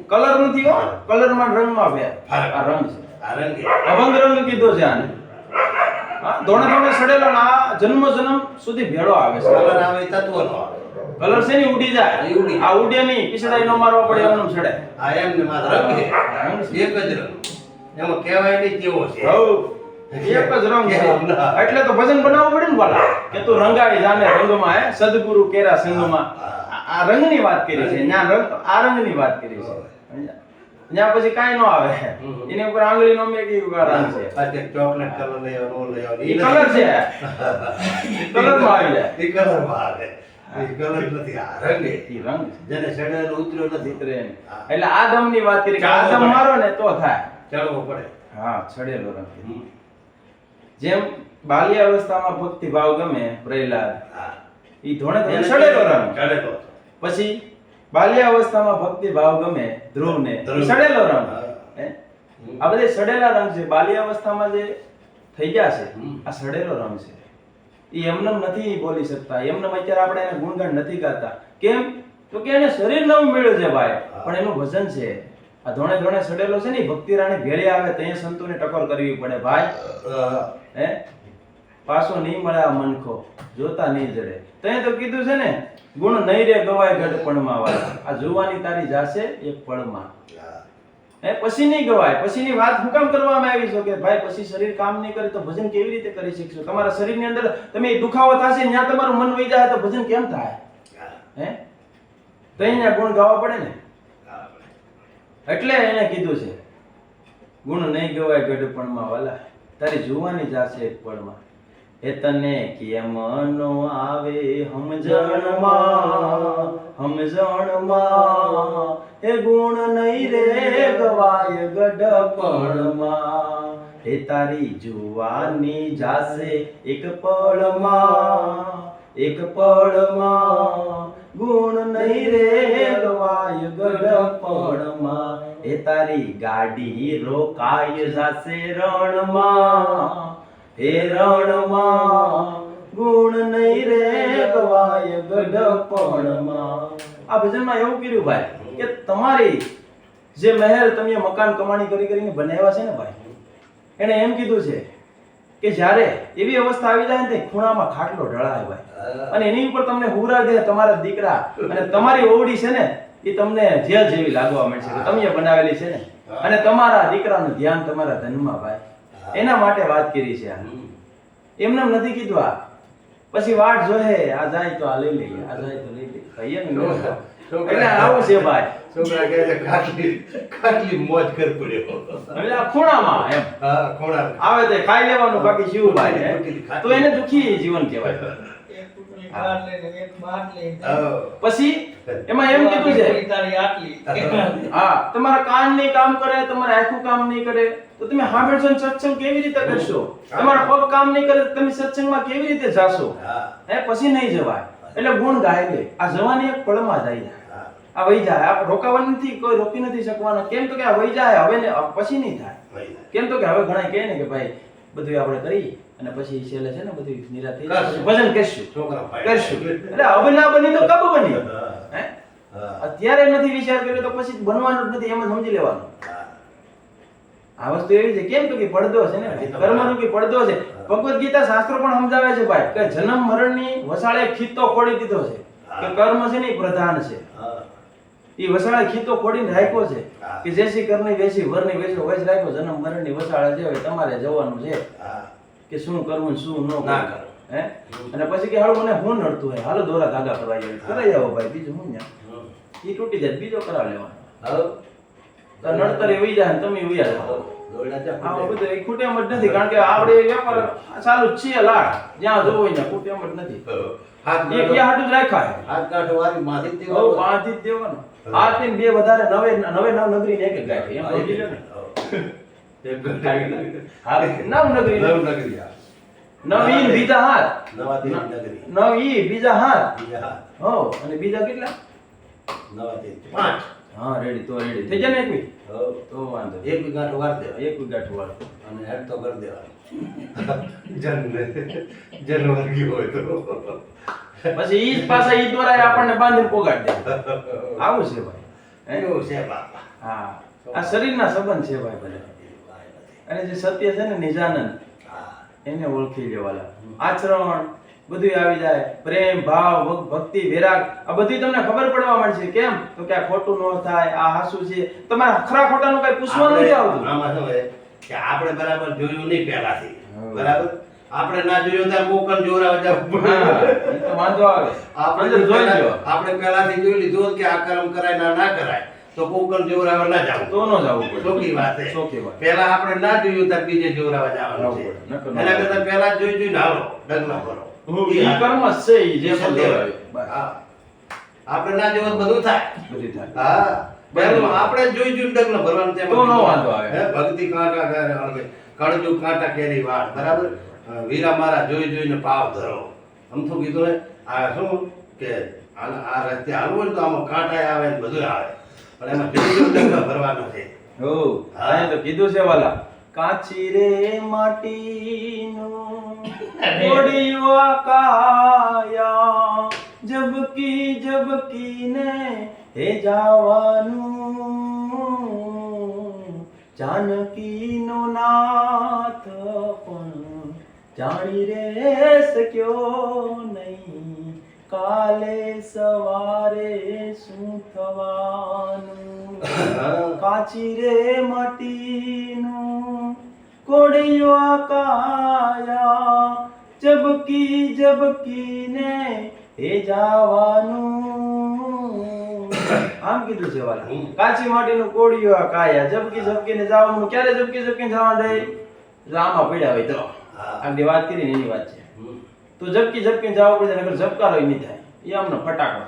S1: કલર નથી હો કલર માં રંગ માં ફેર
S2: ફરક.
S1: આ રંગ છે
S2: આ રંગે
S1: અભંગ રંગ કીધો છે આને હા ધોણે ધોણે સડેલો ને આ જન્મ જન્મ સુધી ભેળો આવે છે
S2: કલર આવે તત્વ નો આવે
S1: કલર છે ને ઉડી જાય
S2: એ ઉડી જાય.
S1: આ ઉડે નહીં પીછડાઈ નો મારવા પડે એમનું સડે
S2: આ એમ ને માત્ર રંગ છે
S1: રંગ છે.
S2: એક જ રંગ એમાં કહેવાય નહીં કેવો છે
S1: હઉ એક જ રંગ છે એટલે તો ભજન બનાવવું પડે ને વાલા કે તું રંગાઈ જાને રંગમાં હે સદગુરુ કેરા સંગમાં આ રંગની વાત કરી છે ન્યા રંગ આ રંગની વાત કરી છે સમજ્યા? ન્યા પછી કાઈ નો આવે એની ઉપર આંગળી નો મેકી રંગ છે
S2: આ તે ચોકલેટ કલર લઈ આવવાનો લઈ આવવાનો
S1: ઈ કલર છે કલર માં આવી જાય
S2: એ કલર માં આવે એ કલર નથી આ રંગ છે.
S1: ઈ રંગ છે
S2: જેને સડેલો ઉતર્યો નથી
S1: ઉતરે નહીં. એટલે આ દમની વાત કરી કે આ દમ મારો ને તો થાય
S2: ચડવો પડે
S1: હા છડેલો રંગ જેમ બાલ્ય અવસ્થામાં ભક્તિ ભાવ ગમે પ્રહલાદ
S2: હા
S1: ઈ ધોણે ધોણે સડેલો રંગ
S2: ચડેલો
S1: પછી બાલ્ય અવસ્થામાં ભક્તિ ભાવ ગમે ધ્રુવને ઈ સડેલો રંગ હે? આ બધે સડેલા રંગ છે બાલ્ય અવસ્થામાં જે થઈ ગયા છે આ સડેલો રંગ છે ઈ એમનેમ નથી બોલી શકતા એમનેમ અત્યારે આપણે એને ગુણગાન નથી ગાતા કેમ તો કે એને શરીર નવું મળ્યું છે ભાઈ પણ એનું ભજન છે આ ધોણે ધોણે સડેલો છે ને ઈ ભક્તિ રાણી ભેળી આવે ત્યાં સંતોને ટકોર કરવી પડે ભાઈ હે પાછો નહીં મળે આ મનખો જોતા નહીં જડે તને તો કીધું છે ને ગુણ નહીં રે ગવાય ગઢપણમાં વાળા આ જોવાની તારી જાશે એક પળમાં પછી નહીં ગવાય. પછીની વાત હું કામ કરવામાં આવી છે કે ભાઈ પછી શરીર કામ નહીં કરે તો ભજન કેવી રીતે કરી શકશો? તમારા શરીરની અંદર તમે દુખાવો થશે ત્યાં તમારું મન વહી જાય તો ભજન કેમ થાય? તો અહીંયા ગુણ ગાવા પડે ને. એટલે એને કીધું છે ગુણ નહીં ગવાય ગઢપણમાં વાલા, તારી જુવાની જાશે એક પળમાં. એ તને કેમ નો આવે સમજણમાં, એ ગુણ નહીં રે ગવાય ગઢપણમાં. એ તારી જુવાની જાશે એક પળમાં, ગુણ નહીં રે ગવાય ગઢપણમાં. એ તારી ગાડી રોકાય જાશે રણમાં, હે રણમાં, ગુણ નહીં રે ગવાય ગઢપણમાં. આ ભજનમાં એવું કર્યું ભાઈ કે તમારી જે મહેલ તમે મકાન કમાણી કરીને બનાવ્યા છે ને ભાઈ, એને એમ કીધું છે કે જ્યારે એવી અવસ્થા આવી જાય ને તે ખૂણામાં ખાટલો ઢળાય ભાઈ, અને એની ઉપર તમને હુરા દે તમારા દીકરા, અને તમારી ઓવડી છે ને એ તમને જેલ જેવી લાગવા મળશે કે તમે બનાવેલી છે ને, અને તમારા દીકરાનું ધ્યાન તમારા ધનમાં ભાઈ. એના માટે વાત કરી છે. એમને નથી કીધું આ પછી વાટ જોહે, આ જાય તો આ લઈ લઈએ, આ જાય તો લઈ લઈએ ભાઈ એમ ન. એટલે આવું છે ભાઈ.
S2: છોકરા કહે છે ખાટલી મોજ કર પડ્યો.
S1: એટલે આ ખૂણામાં એમ
S2: ખૂણા
S1: આવે તે ખાઈ લેવાનું, બાકી શિવ ભાઈ તો એને દુખી જીવન કહેવાય.
S3: એક ટુકડી ખાર લઈને એક બાટ લઈને
S1: પછી એમાં એમ કીધું છે
S3: તારી આટલી
S1: હા, તમારા કાન નહીં કામ કરે, તમારા આંખું કામ નહીં કરે તો તમે સાંભળશો ને સત્સંગ કેવી રીતે કરશો? તમારા પગ કામ નહીં કરે તો તમે સત્સંગમાં કેવી રીતે જાશો? પછી નહીં જવાય. એટલે ગુણ ગાય લે. આ જવાની એક પળમાં જાય, આ વહી જાય. આ રોકાવાનું નથી, કોઈ રોકી નથી શકવાનો. કેમ તો કે આ વહી જાય, હવે પછી નહીં થાય. કેમ તો કે હવે ઘણા કહે ને કે ભાઈ બધું આપણે કરી અને પછી છેલ્લે છે ને બધું નિરાશ થઈ જાય, ભજન કરશું. એટલે હવે ના બની તો કબ બની? અત્યારે નથી વિચાર કર્યો તો પછી બનવાનું જ નથી, એમ જ સમજી લેવાનું. આ વસ્તુ એવી છે. કેમ તો કે પડદો છે ને, કર્મરૂપી પડદો છે. ભગવદ ગીતા શાસ્ત્રો પણ સમજાવે છે ભાઈ કે જન્મ મરણની વસાળે ખીતો ખોડી દીધો છે કે કર્મ છે ને પ્રધાન છે. એ વસાળે ખીતો ખોડીને રાખ્યો છે કે જેસી કરની વેસી વરની વેસો વૈસ રાખ્યો. જન્મ મરણની વસાળે છે, તમારે જવાનું છે કે શું કરવું શું ન કરવું. અને પછી કે હાલો મને હું નડતું હોય, હાલો દોરા ધાગા કરવા જાય, કરાઈ આવો ભાઈ, બીજું હું ન્યા એ તૂટી જાય બીજો કરાવ લેવાનો. તો નડતર એવી જાય તમે ઉયા જાઓ. આ બધું એ ખૂટે એમ જ નથી, કારણ કે આપણે વેપાર ચાલુ જ છે. લાડ જ્યાં જોવો ત્યાં ખૂટે એમ જ નથી. એક હાટું જ રાખ્યા
S2: હાથ કાઢો વારી માથી જ
S1: દેવાનો, માથી જ દેવાનો. આ તીન બે વધારે નવે નવ નગરી ને એક જ ગાય એમ સમજી લો ને. હા નવ નગરી નવી બીજા હાથ નવી બીજા હાથ હો, અને બીજા કેટલા?
S2: પાંચ.
S1: હા રેડી તો રેડી થઈ જાય ને. એકવી તો વાંધો
S2: એક ગાંઠ વાર દેવા,
S1: એક ગાંઠ વાર
S2: અને હેડ તો કરી દેવાનું. જનવર્ગી હોય તો
S1: પછી ઈ જ પાછા ઈ દ્વારા આપણને બાંધીને પોગાડી દે. આવું છે ભાઈ.
S2: એવું છે બાપા.
S1: હા આ શરીરના સંબંધ છે ભાઈ બધા. અને જે સત્ય છે ને નિજાનંદ એને ઓળખી લેવાલા. આચરણ બધું આવી જાય, પ્રેમ ભાવ ભક્તિ વિરાગ આ બધી તમને ખબર પડવા મળશે. કેમ તો કે આ ખોટું ન થાય, આ હાસુ છે, તમારે ખરા ખોટાનું કઈ પૂછવાનું નથી આવતું.
S2: આમાં શું હોય કે આપણે બરાબર જોયું નહીં પહેલાથી, બરાબર આપણે ના જોયું તો મોકલ જોરાવ જાવ
S1: તો વાંધો આવે.
S2: આપણે જોઈ લો, આપણે પહેલાથી જોઈ લીધું કે આ કર્મ કરાય ના કરાય તો કોકલ જોરાવા ના જાવ
S1: તો ન જાવું પડે.
S2: ચોકી વાત છે.
S1: ચોકી વાત.
S2: પહેલા આપણે ના જોયું તો બીજે જોરાવા જવાનું છે. એના કરતા પહેલા જોઈને હાલો ડગલા ભરો.
S1: ઈ કર્મ જ છે ઈ જે પણ દેવાય.
S2: હા આપણે ના જોવું બધું થાય.
S1: બધી થાય.
S2: હા પહેલું આપણે જોઈને ડગલા ભરવાનું છે.
S1: તો નો વાંધો આવે.
S2: હે ભક્તિ કાંટા કરે, કળજુ કાંટા કેરી વાત, બરાબર. વીરા મારા જોઈને પાવ ધરો. આમ તો કીધું ને આ શું કે આ રસ્તે હાલવું ને તો આમાં કાંટા આવે ને બધું આવે, પણ એમાં જોઈને ડગલા ભરવાનું છે.
S1: હો આ તો કીધું છે વાલા. કાચી રે માટીનું ઓડિયો કાયા, જબકી ને હે જાવાનું. જાનકીનો નાથ પણ જાણી રે શક્યો નહીં, કાલે સવારે શું થવાનું.
S2: હા.
S1: કાચી રે માટીનું કોડિયો કાયા જબકી જબકીને એ જાવાનું આમ કીધું છે વાલા
S2: હમ.
S1: કાચી માટીનું કોડિયો કાયા જબકી જબકીને જવાનું ક્યારે જબકી જબકીને જવાનું રે જો આમાં પડ્યા હોય તો
S2: હા.
S1: આગળ વાત કરી ને એની વાત છે
S2: હમ.
S1: તો ઝબકી ઝબકીને જવું પડે નકર ઝબકારો ય નહીં થાય એ આમનો ફટાકડો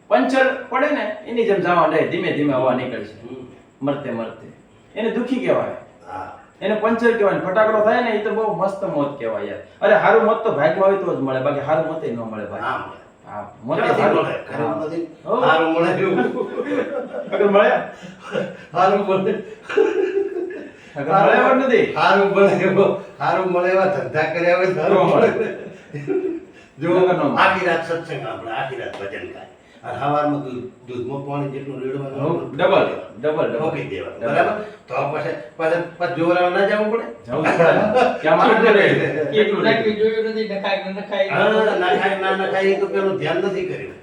S1: પંચર પડે ને એની જેમ જવા દે ધીમે ધીમે હવા નીકળશે
S2: હમ.
S1: મરતે મરતે એને દુખી કહેવાય
S2: હા.
S1: એને પંચર કહેવાય ને ફટાકડો થાય ને એ તો બહુ મસ્ત મોત કહેવાય યાર અરે હારું મોત તો ભાગમાં હોય તો જ મળે બાકી હારું મોતે ન મળે ભાઈ
S2: હા, મળે.
S1: હા મોતે
S2: ક્યાંથી
S1: હારું
S2: મળે? ઘરે
S1: હા.
S2: નથી.
S1: હો.
S2: હારું મળે એવું.
S1: અગર મળે
S2: હારું મળે.
S1: અગર મળે એમ જ નથી
S2: હારું મળે એવો. હારું મળે એવા ધંધા કર્યા હોય તો હારું
S1: ન મળે.
S2: મળે. જો
S1: નકર ન મળે.
S2: આખી રાત સત્સંગ આપણે આખી રાત ભજન ગાય અને સવારમાં દૂધમાં પાણી જેટલું
S1: હો,
S2: રેડવાનું
S1: ડબલ ડબલ
S2: ઠોકી દેવાનું બરાબર તો પછી જોરાવા ના જવું પડે
S1: જવું પડે ને. ક્યાં મારું તો રે
S3: એટલું નાખ્યું જોયું નથી નખાય કે નખાય
S2: હા, ના ખાય ના ના ખાય એ તો પેલું ધ્યાન નથી કર્યું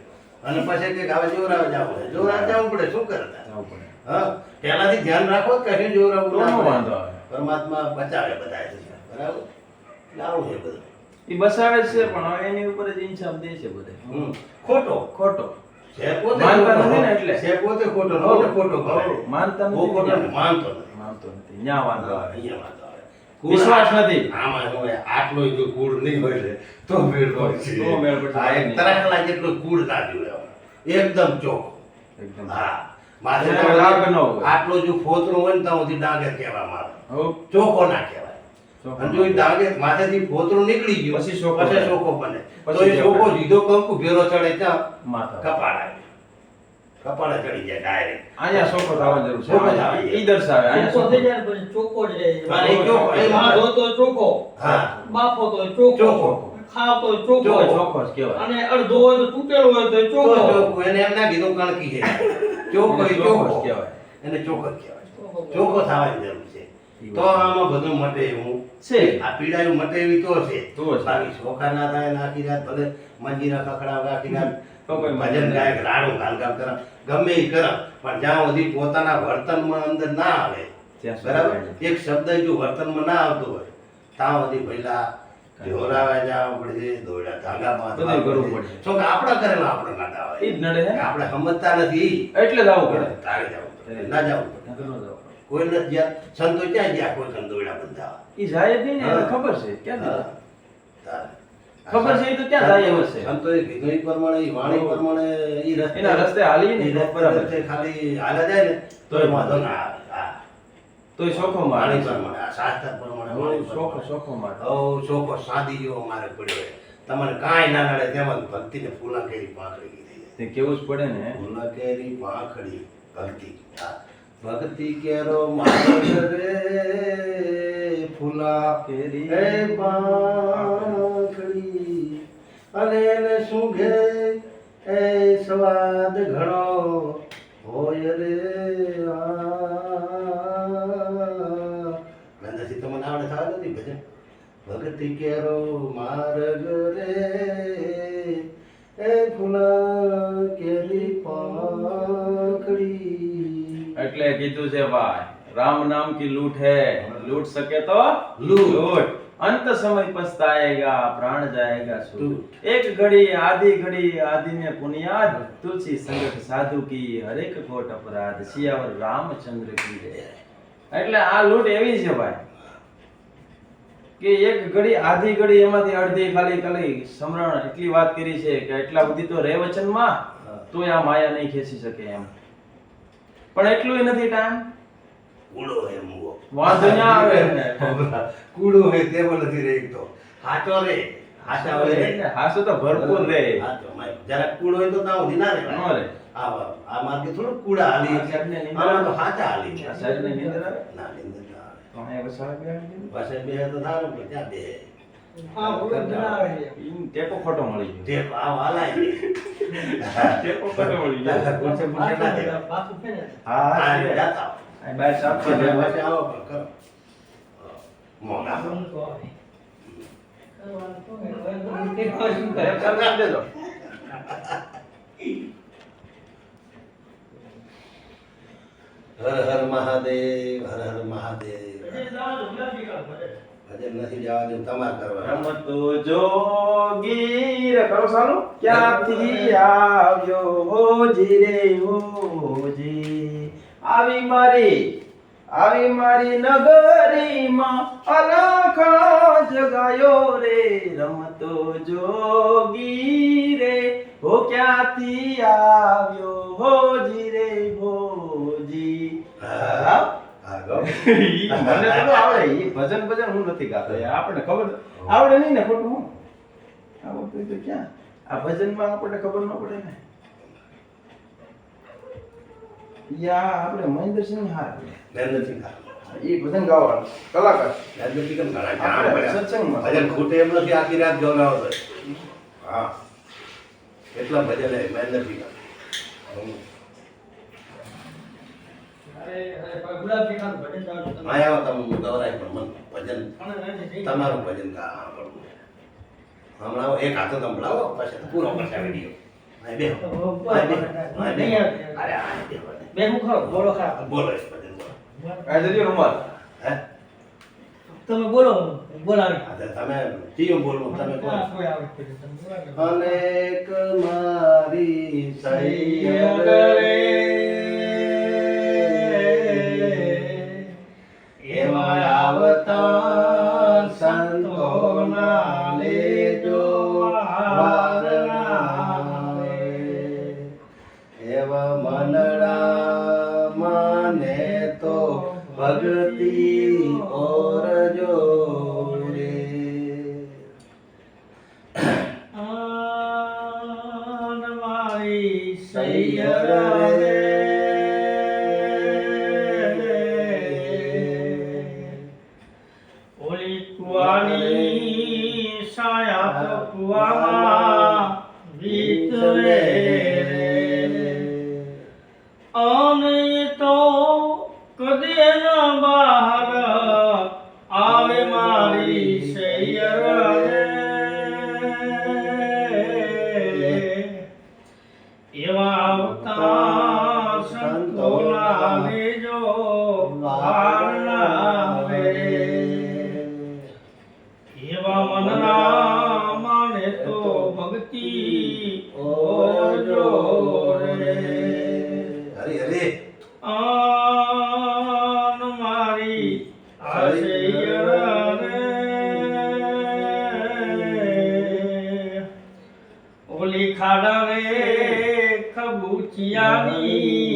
S2: અને પછી કે હવે જોરાવા જવું છે જોરાવા જવું પડે શું કરતા
S1: જવું પડે
S2: હા પહેલાથી ધ્યાન રાખો તો કશું જોરાવું
S1: તો
S2: ના
S1: નો
S2: પડે.
S1: વાંધો આવે.
S2: પરમાત્મા બચાવે બધા બરાબર એટલે આવું છે બધું
S1: એ બસાવે છે પણ હવે એની ઉપર જ ઇન્સાફ દે છે બધે
S2: હમ. ખોટો
S1: ખોટો
S2: છે પોતે
S1: માનતા
S2: ખોટો.
S1: નથી ને એટલે.
S2: છે પોતે ખોટો
S1: હો.
S2: ને ખોટો કરે.
S1: હો, માનતા
S2: બહુ
S1: નથી
S2: ખોટો
S1: ને.
S2: ને માનતો નથી
S1: માનતો નથી ન્યા વાંધો આવે
S2: અહીંયા વાંધો આવે.
S1: વિશ્વાસ નથી.
S2: આમાં શું હોય, આટલો જો કુળ નહીં હોય ને તો મેળ પડશે.
S1: તો મેળ પડશે.
S2: આ એક તરાખલા જેટલો કુળ ના જોયો એકદમ ચોખ્ખો.
S1: એકદમ
S2: હા માથે
S1: એને
S2: તો
S1: ડાઘ ન હોય.
S2: આટલો જો ફોતરો હોય ને ત્યાં સુધી ડાઘર કહેવામાં આવે
S1: હો,
S2: ચોખ્ખો ના કહેવાય
S1: ચોખ્ખો.
S2: અને જો એ ડાઘર માથેથી ફોતરો નીકળી ગયો
S1: પછી ચોખ્ખો
S2: પછી
S1: બને.
S2: ચોખ્ખો બને તો
S1: પછી
S2: એ ચોખ્ખો સીધો કંકુ ભેરો ચડે ત્યાં
S1: માથા
S2: કપાળ આવે કપાળે ચડી જાય ડાયરેક્ટ
S1: અહીંયા ચોખ્ખો થવાની જરૂર છે
S2: ચોખ્ખો થવાની.
S1: ઈ દર્શાવે અહીંયા
S3: ચોખ્ખો થઈ
S1: ચોખ્ખો.
S3: જાય ને પછી ચોખ્ખો જ રહે.
S2: હા, એ ચોખ્ખો, એ
S3: બાંધો તો ચોખ્ખો,
S2: હા
S3: બાફો તો ચોખ્ખો,
S2: ચોખ્ખો.
S3: ખાવ તો ચોખ્ખો,
S1: ચોખ્ખો જ કહેવાય.
S3: અને અડધો હોય તો તૂટેલો હોય તો
S2: તો
S3: ચોખ્ખો.
S2: ચોખ્ખું એને એમ ના કીધું કણકી છે ચોખ્ખો એ
S1: ચોખ્ખો જ
S2: ચોખ્ખો
S1: કહેવાય.
S2: એને ચોખ્ખો જ કહેવાય ચોખ્ખો થવાની જરૂર છે
S1: ઈ
S2: તો
S1: વાત.
S2: આમાં બધું મટે એવું
S1: છે.
S2: આ પીડાયું મટે એવી તો છે
S1: તો છે.
S2: બાકી ચોખા ના થાય ને આખી રાત ભલે મંજીરા ખખડાવે આખી રાત
S1: તો કોઈ
S2: ભજન ગાય કે રાડું ગાલગામ કરે ગમે એ કરે પણ જ્યાં સુધી પોતાના વર્તનમાં અંદર ના આવે
S1: ત્યાં સુધી
S2: બરાબર
S1: કાંઈ
S2: એક શબ્દ જો વર્તનમાં ના આવતો હોય ત્યાં સુધી પહેલા ઢોરાવા જવા પડશે દોડા ધાગા
S1: બધું કરવું પડશે.
S2: શું કે આપણા કરેલા આપણે ના આવે
S1: ઈ જ નડે છે.
S2: આપણે સમજતા નથી
S1: એટલે જ આવું પડે
S2: તારે જવું પડે ના જવું પડે
S1: નકર ન જવું પડે.
S2: કોઈ નથી ગયા સંતો ક્યાં ગયા કોઈ સંતોડા બંધાવા
S1: ઈ જાય જ નહીં ને એને
S2: હા.
S1: ખબર છે ક્યાં
S2: હા.
S1: જાય?
S2: તારે.
S1: ખબર છે એ તો ક્યાં જાય એમ જ છે.
S2: સંતોએ કીધું એ પ્રમાણે ઈ વાણી પ્રમાણે ઈ રસ્તે
S1: એના રસ્તે હાલી ને
S2: ઈ
S1: તો બરાબર
S2: રસ્તે ખાલી હાલ્યા જાય ને તોય વાંધો ના આવે હા
S1: તોય ચોખ્ખો
S2: વાણી
S1: મારે
S2: પ્રમાણે આ શાસ્ત્ર પ્રમાણે વાણી
S1: ચોખ્ખો
S2: પ્રમાણે.
S1: ચોખ્ખો મારે
S2: હઉ ચોખ્ખો સાદી જેવો મારે પડ્યો હોય. તમને કાંઈ ના નડે તેમાં ભક્તિને ફૂલા કેરી પાંખડી કીધી છે.
S1: તે કેવું જ પડે ને
S2: ફૂલા કેરી પાંખડી ભક્તિ હા. ભક્તિ કેરો માર્ગ રે ફૂલા
S1: કેરી
S2: એ પાંખડી અને એને સૂંઘે એ સ્વાદ ઘણો હોય રે નંદસી તમને આવડે થાવ નથી ભજન ભક્તિ કેરો માર્ગ રે એ ફૂલા કેરી પાંખડી
S1: એટલે કીધું છે ભાઈ રામ નામ કી લૂટ है लूट सके तो
S2: लूट।
S1: लूट अंत समय पछताएगा प्राण जाएगा छूट एक घड़ी आधी में पुनियाद तुलसी संगत साधु की हरेक कोट अपराध सियावर रामचंद्र की जय એટલે આ લૂટ એવી છે ભાઈ કે એક ઘડી આધી ઘડી એમાંથી અડધી ખાલી ખાલી સમરણ એટલી વાત કરી છે કે એટલા સુધી તો રે વચનમાં તોય આ માયા નહીં ખેંચી શકે એમ પણ એટલું નથી ટાઈમ
S2: કૂડો હે મુવો
S1: વાંધો ના આવે
S2: કૂડો હે તે પણ નથી રહી તો હાચો રે હાચા હોય રે
S1: હાસુ તો ભરપૂર રે
S2: હાચો માય જરા કૂડો હોય તો ત્યાં સુધી ના રે
S1: નો રે
S2: આ માર્ગે થોડું કૂડા હાલી
S1: આ સાહેબને નીંદર
S2: આમાં તો
S1: આવે?
S2: હાચા હાલી
S1: આ સાહેબને નીંદર આવે?
S2: ના નીંદર ના આવે
S1: તો અહીંયા વસાવા ગયા છે?
S2: પાસે બે તો થારું પણ ત્યાં બે
S3: હા, ભૂલ ના આવે છે.
S1: ઈ ટેકો ખોટો મળી ગયો
S2: તે આવ હાલાય
S1: ટેકો ખોટો મળી ગયો
S2: ગુણસે ગુણસે ના દે
S3: બાથું છે ને.
S1: હા
S2: આ
S1: હા છે.
S2: જાતા
S1: આ બાર સાફ
S2: આવો
S1: છે
S2: પાસે આવો પણ કરો મોગા
S3: ભૂલ તો આવે. કરવાનું તો હોય, હવે તો ભૂલ કેવા શું કરે?
S1: ચાલ ચાલ દેજો
S2: હર હર મહાદેવ, હર હર મહાદેવ.
S3: એટલે જાઓ તો ગુલાબી કાળ ભરે.
S2: ભજન નથી જવા દેવું, તમારે કરવાનું.
S1: રમતો જોગી રે કરો ચાલુ. ક્યાંથી આવ્યો હોજી રે હોજી, આવી મારી નગરીમાં અલખ જગાયો રે. રમતો જોગી રે હો ક્યાંથી આવ્યો હોજી રે હોજી.
S2: હા, હા, ગો.
S1: ઈ મને તો આવડે. ઈ ભજન હું નથી ગાતો. એ આપણને ખબર આવડે નહીં ને, ખોટું હું આવડતું તો ક્યાં. આ ભજનમાં આપણને ખબર ન પડે ને. યા આપણે મહેન્દ્રસિંહ હાર
S2: મહેનતથી કામ.
S1: એ ભજન ગાવાનું કલાકાર.
S2: મહેનતથી કેમ ઘણા જાણ
S1: આપણે
S2: પડ્યા.
S1: સત્સંગમાં
S2: ભજન ખૂટે એમ નથી, આખી રાત ગવડાવો તો. હા, એટલા ભજન હે, મહેનતથી કામ.
S3: અરે ગુલાબી કાળ ભરે જાઓ તો તમે.
S2: માયા તમે ગવરાય પણ મન ભજન
S3: અને રહેજે જઈ.
S2: તમારું ભજન ગાવાનું. હમણાં એક હાથો સંભળાવો પછી પૂરો કરશે વિડીયો. અહીં બેહો. અહીં બેહો. અહીં બેહો. અરે અહીં બેહો.
S3: બે હું ખરો બોલો ખરા.
S2: બોલો એ ભજન બોલો.
S1: આ જજો રૂમાલ.
S2: હે?
S3: તમે બોલો બોલાવી.
S2: હા, તો તમે કયું બોલવું તમે કહો.
S3: હા, કોઈ આવે છે, તમે બોલાવી.
S2: અનેક મારી સૈયર રે, એવા આવતા સંતોના લેજો વારના રે. એવા મનડા માને તો ભક્તિ ઓરજો રે.
S3: આન મારી સૈયર રે, ઓલી કુવાની સાયા કુવામાં વીતવે રે. અને તો કદે ન બહાર આવે મારી સૈયર રે. એવા આવતા સંતોના લેજો વારના રે. એવા મનના માને તો ભક્તિ ઓરજો રે.
S2: હરી હરી.
S3: આન મારી આશૈયર રે, ઓલી ખાડા રે ખબૂચિયાની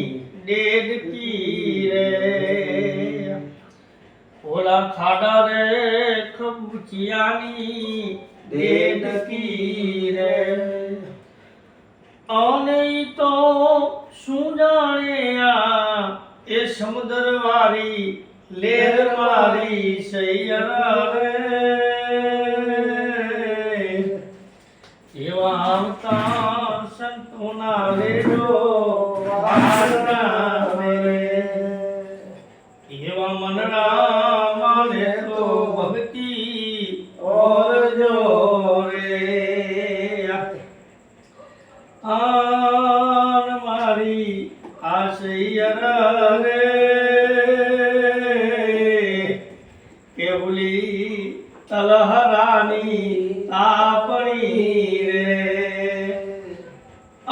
S3: ડેડકી રે. ઓલા ખાડા રે ખબૂચિયાની ડેડકી રે. અને ઈ તો શું જાણે આ એ સમુદ્ર વાળી લેર મારી સૈયર રે. એવા આવતા સંતોના લેજો વારના રે. એવા મનડા માને તો ભક્તિ ઓરજો રે. આન મારી આશૈયર રે, કેવલી તલહરાની તાપણી રે.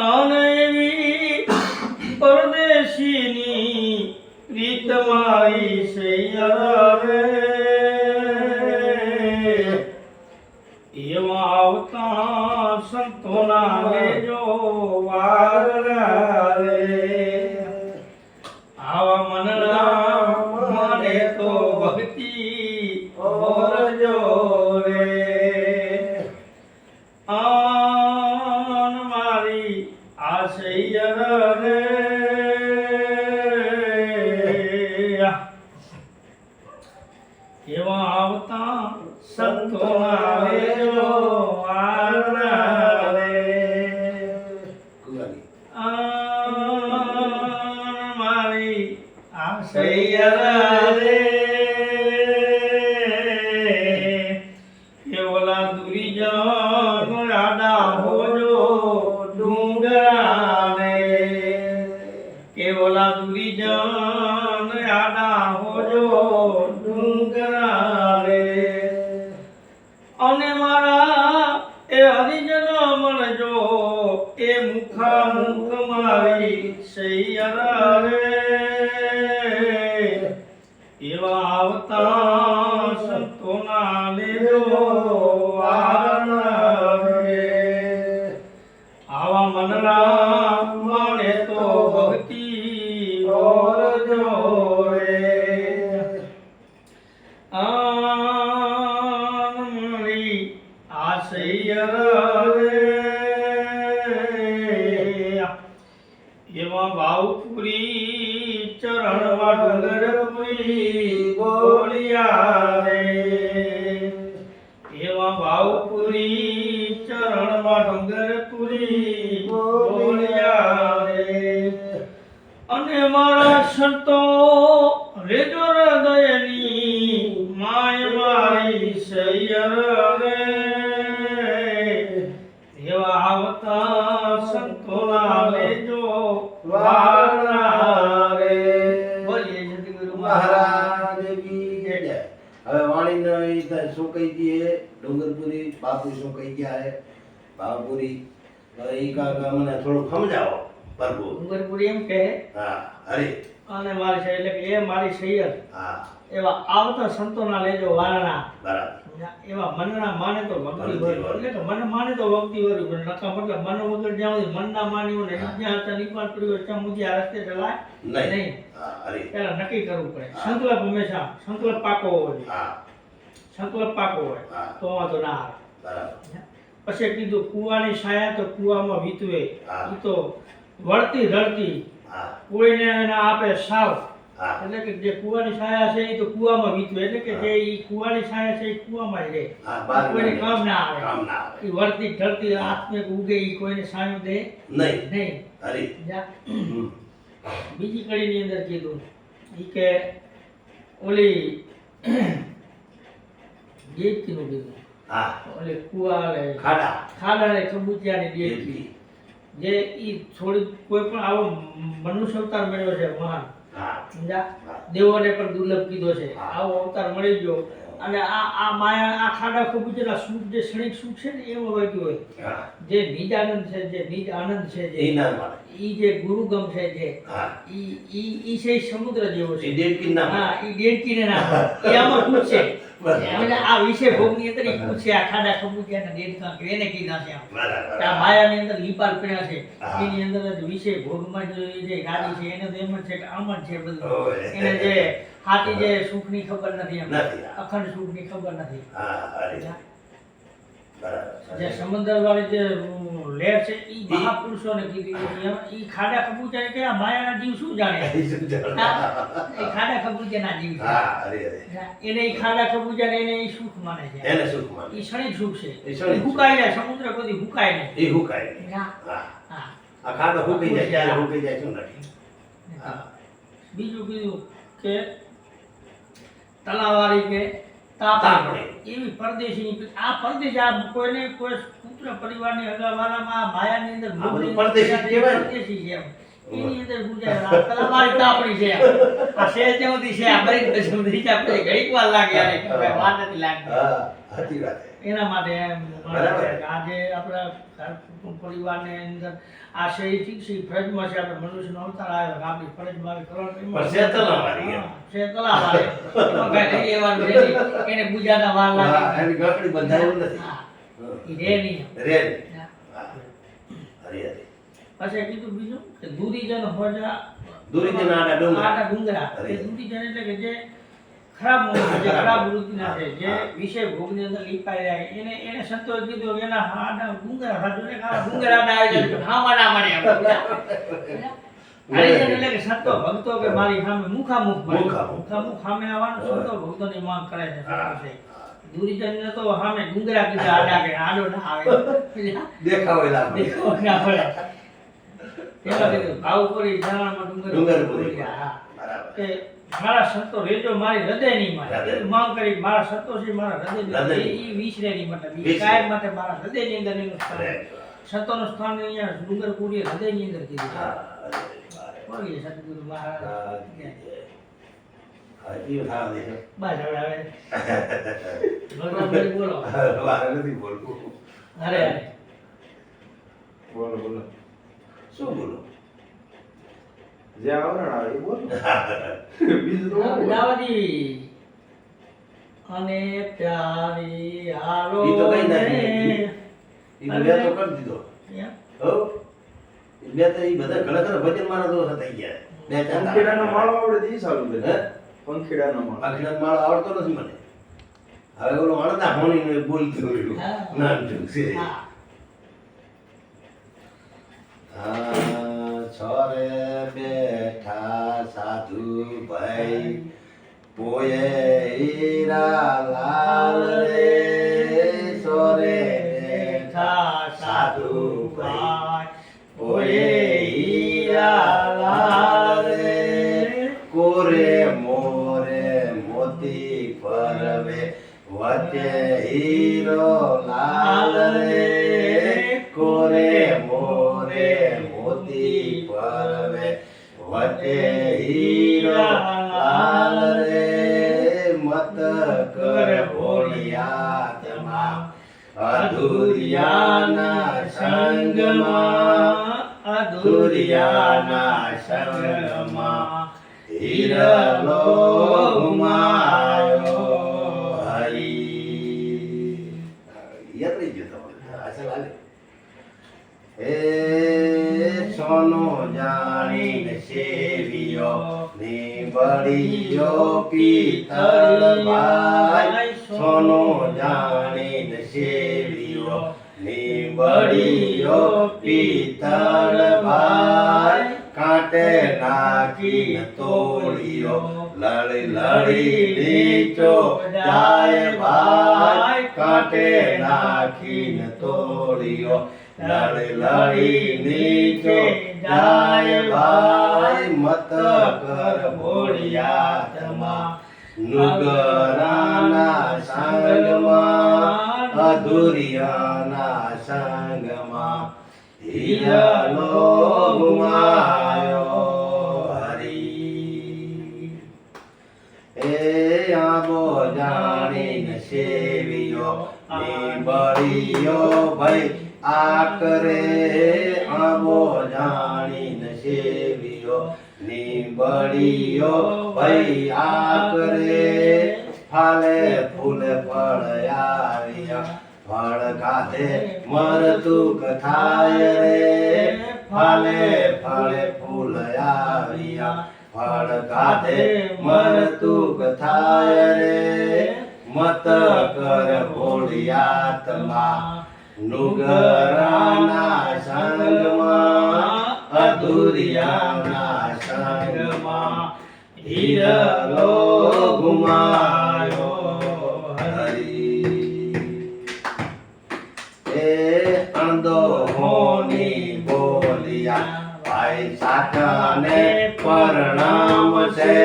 S3: અને એવી પરદેશીની રીત મારી સૈયર રે. એવા આવતા સંતોના લેજો વારના રે. આવા મનડા મને તો ભક્તિ ઓરજો રે. આન મારી આશૈયર રે. એવા આવતા સંતોના લેજો વારના રે.
S2: કુવાની.
S3: આન મારી આશૈયર રે. એ ઓલા દુરી જન આડા હોજો ડુંગરા રે. એ મુખ મારી સૈયર રે એવા આવતા સંતોના લેજો વારણ રે આવા મનના મળે તો ભક્તિ ઓરજો રે આનંદી આ સૈયર રે એવા ભાવપુરી ચરણમાં ડુંગરપુરી બોલિયા રે એવા ભાવપુરી ચરણમાં ડુંગરપુરી બોલિયા રે અને મારા સંતો રેજો હૃદયની માય મારી સૈયર રે એવા આવતા સંતોના લેજો વારણા રે બોલીએ સદગુરુ
S2: મહારાજ કી જય. હવે વાણીનો ઈ શું કહી દઈએ ડુંગરપુરી બાપુ શું કહી ગયા હે ભાવપુરી તો ઈ કાકા મને થોડું સમજાવો પ્રભુ.
S3: ડુંગરપુરી એમ કહે
S2: હા હરે
S3: અને મારી છે એટલે કે એ મારી સૈયર
S2: હા
S3: એવા આવતા સંતોના લેજો વારણા
S2: બરાબર
S3: એવા મનના માને તો ભક્તિ ભરી એટલે કે મન માને તો ભક્તિ ભરી પણ નકા મતલબ મન વગર જ્યાં સુધી મન ના માન્યું ને જ્યાં હતા નિપાત કર્યું ત્યાં સુધી આ રસ્તે ચલાય નહીં
S2: હા હરે
S3: પેલા નક્કી કરવું પડે સંકલ્પ હંમેશા સંકલ્પ પાકો હોવો જોઈએ
S2: હા
S3: સંકલ્પ પાકો હોય
S2: હા.
S3: તો વાંધો ના આવે
S2: બરાબર
S3: પછી કીધું કુવાની છાયા તો કુવામાં વીતવે
S2: હા.
S3: ઈ તો વળતી રડતી
S2: હા
S3: કોઈને એને આપે સાવ
S2: હા
S3: એટલે કે જે કુવાની છાયા છે એ તો કુવામાં વીતવે એટલે કે જે ઈ કુવાની છાયા છે એ કુવામાં જ રહે
S2: હા બાર
S3: કોઈને કામ ના આવે
S2: કામ ના આવે
S3: ઈ વળતી ઢળતી આત્મે ઉગે ઈ કોઈને છાયું દે
S2: નહીં
S3: નહીં
S2: હરે
S3: જા.
S2: હમ.
S3: બીજી કડીની અંદર કીધું ઈ કે ઓલી દેવકીનું કીધું
S2: હા
S3: ઓલી કુવાલે
S2: ખાડા
S3: ખાડા ને કબૂચિયાની દેવકી જે ઈ થોડી કોઈ પણ આવો મનુષ્ય અવતાર મળ્યો છે મહાન
S2: હા
S3: સમજા દેવોને પણ દુર્લભ કીધો છે આવો અવતાર મળી ગયો અને આ માયા આ ખાડા કબૂચિયાના સુખ જે ક્ષણિક સુખ છે ને એમાં વળગ્યું હોય
S2: હા
S3: જે નિજ આનંદ છે જે નિજ આનંદ છે જે
S2: એ ના મળે
S3: ઈ જે ગુરુગમ છે જે
S2: હા
S3: ઈ છે સમુદ્ર જેવો
S2: એ
S3: છે
S2: દેડકી ના મળે
S3: હા ઈ દેડકીને ના એ આમાં પૂછશે એટલે આ વિશે ભોગની અંદર ઈ પૂછે આ ખાડા કબૂચિયાના દેડકા કે એને કીધા છે આમ
S2: બરાબર
S3: કે આ માયાની અંદર લીપાલ પડ્યા છે
S2: હા.
S3: એની અંદર જ વિષય ભોગમાં જે ગાડી છે એને તો એમ જ છે કે આમ જ છે બધું
S2: ઓય.
S3: એને જે હાથી જે સુખની ખબર નથી એમ
S2: નથી.
S3: અખંડ સુખની ખબર નથી
S2: હા અરે બરાબર
S3: જે સમુદ્ર વાળી જે લહેર છે ઈ મહાપુરુષોને કીધી હતી. એમાં ઈ ખાડા કબૂચા કે આ માયાના જીવ શું જાણે
S2: એ શું જાણે?
S3: એ ખાડા કબૂચાના જીવ છે
S2: હા અરે અરે
S3: એને ઈ ખાડા કબૂચાને એને ઈ સુખ માને છે
S2: એને સુખ માને
S3: ઈ ક્ષણિક સુખ છે
S2: ઈ ક્ષણિક સુખ.
S3: હુકાય જાય સમુદ્ર કદી હુકાય નહીં
S2: એ હુકાય નહીં.
S3: હા
S2: હા
S3: હા
S2: આ ખાડો હુકાઈ જાય ત્યારે હુકાઈ જાય શું નથી હા
S3: બીજું કીધું કે તલાવારી કે તાપણી
S2: તાપણી.
S3: એવી પરદેશી આ પરદેશ આ કોઈને કોઈ પુત્ર પરિવારની હગાવાલામાં માયાની અંદર
S2: આ બધું
S3: ભોગની
S2: પરદેશી
S3: અંદર
S2: કહેવાય ને?
S3: પરદેશી છે એમ. એની અંદર ગુજરાત આ તલાવારી તાપણી છે એમ. આ શેર જેવતી છે આ બરી પછી રીચા પછી ઘડીક વાર લાગે યાર કે ભાઈ વાર નથી લાગતી
S2: હા સાચી વાત છે.
S3: એના માટે એમ
S2: બરાબર.
S3: આજે આપણા ઘર કુટુંબ પરિવારની અંદર આ છે એ ઠીક છે ફરજમાં છે આપણે મનુષ્યનો અવતાર આવ્યો કે આપણી ફરજમાં આવી કરવાનું
S2: પણ છે તલાવારી એમ.
S3: છે તલાવારી એમાં કાંઈ લઈ લેવાનું છે નહીં. એને ગુજાતા વાર
S2: હા
S3: લાગે
S2: એની ગાંઠડી બંધાયું નથી
S3: હા
S2: હા.
S3: ઈ રે નહીં
S2: રે નહીં.
S3: હા.
S2: હા અરે અરે
S3: પછી કીધું બીજું કે દૂરીજન હોજા
S2: દૂરીજન આડા ડુંગરા.
S3: આડા ડુંગરા
S2: અરે.
S3: એ દૂરીજન એટલે કે જે ખરાબ માણસ જે ખરાબ વૃત્તિના છે જે
S2: હા.
S3: વિષય ભોગની અંદર લીપાઈ જાય એને સંતોષ કીધું કે એના આડા ડુંગરા સાચું ને ખાવા ડુંગરા આડા આવી જાય હા માના મને એમ. હરિજન એટલે કે સંતો ભક્તો કે મારી સામે મુખામુખ મળે.
S2: મુખામુખ.
S3: મુખામુખ સામે આવવાનું સંતો ભક્તોની માંગ કરે છે સંતો
S2: હા.
S3: છે. દૂરીજનને તો સામે ડુંગરા કીધા આડા કે આડો ના આવે
S2: દેખાવ એલા મને.
S3: દેખો ના પડે એમાં કીધું ભાવપુરી ઝરણામાં
S2: ડુંગરપુરી.
S3: ડુંગરપુરી હા
S2: બરાબર
S3: કે મારા સંતો રેજો મારી હૃદયની માં
S2: હૃદય.
S3: એ માંગ કરી મારા સંતો છે મારા
S2: હૃદયની.
S3: હૃદયની ઈ વિસરે નહીં મતલબ ઈ
S2: વિસરે.
S3: કાયમ માટે મારા હૃદયની અંદર એનું સ્થાન
S2: અરે
S3: સંતોનું સ્થાન અહીંયા ડુંગરપુરી હૃદયની અંદર કીધું છે.
S2: હા અરે
S3: બોલીએ સદગુરુ મહારાજ
S2: હા ઈ થાવા દેજો.
S3: બસ હવે બોલો બોલો
S2: મારે નથી બોલવું.
S3: અરે અરે
S1: બોલો બોલો
S2: શું બોલો?
S1: જે આવરણ આવે એ બોલો બીજું તો શું બોલો?
S3: દાવાદી અને પ્યારી હાલો
S2: ઈ તો કઈ ના
S3: ને.
S2: ઈ તો બે તો કરી દીધો. હો ઈ બે તો ઈ બધા ઘણા ઘણા ભજન મારા દોષ થઈ ગયા. બે ચાર
S1: પંખીડાનો માળો આવડે તો ઈ સારું
S2: હે?
S1: કરે પંખીડાનો માળો
S2: આખીના માળો આવડતો નથી મને. હવે ઓલો અણદા હોણીને બોલતું રહ્યું.
S3: હા.
S2: નામ શું છે?
S3: હા.
S2: છોરે બેઠા સાધુ ભાઈ પોયે હીરા લાલ રે સોરે બેઠા સાધુ ભાઈ પોયે હીરા લાલ રે કોરે મોરે મોતી પરવે વચ્ચે હીરો લાલ રે કોરે મોરે મોતી પરવે વચ્ચે હીરો લાલ રે મત કર ભોળિયાતમાં અધુરિયાના સંગમાં અધુરિયાના સંગમાં હીરલો ગુમાયો હરી. યાદ રહી ગયો તમારે આશા લાગે. હે સોનો જાણીને સેવિયો નીબળિયો પિત્તળ ભાઈ સોનો જાણીને સેવિયો નીબળિયો પિત્તળ ભાઈ કાંટે નાખીને તોડિયો લડી લડી નીચો જાય ભાઈ કાંટે નાખીને તોડિયો લડી લડી નીચો જાય ભાઈ મત કર ભોળિયાતમાં નુગરાના સંગમાં અધુરિયાના સંગમાં હીરલો ગુમાયો હરી. એ આબો જાણીને સેવિયો નીબળિયો ભાઈ આકરે આબો જાણીને સેવિયો નીબળિયો ભાઈ આકરે ફાલે ફૂલ ફળ આવ્યા ફળ ખાધે મરતું કથાય રે ફાલે ફળે ફૂલ આવ્યા ફળ ખાધે મરતું કથાય રે મત કર ભોળિયાતમાં નુગરાના સંગમાં અધુરિયાના સંગમાં હીરલો ગુમાયો હરી. એ અણદો હોની બોલિયા ભાઈ સાઠાને પરણામ છે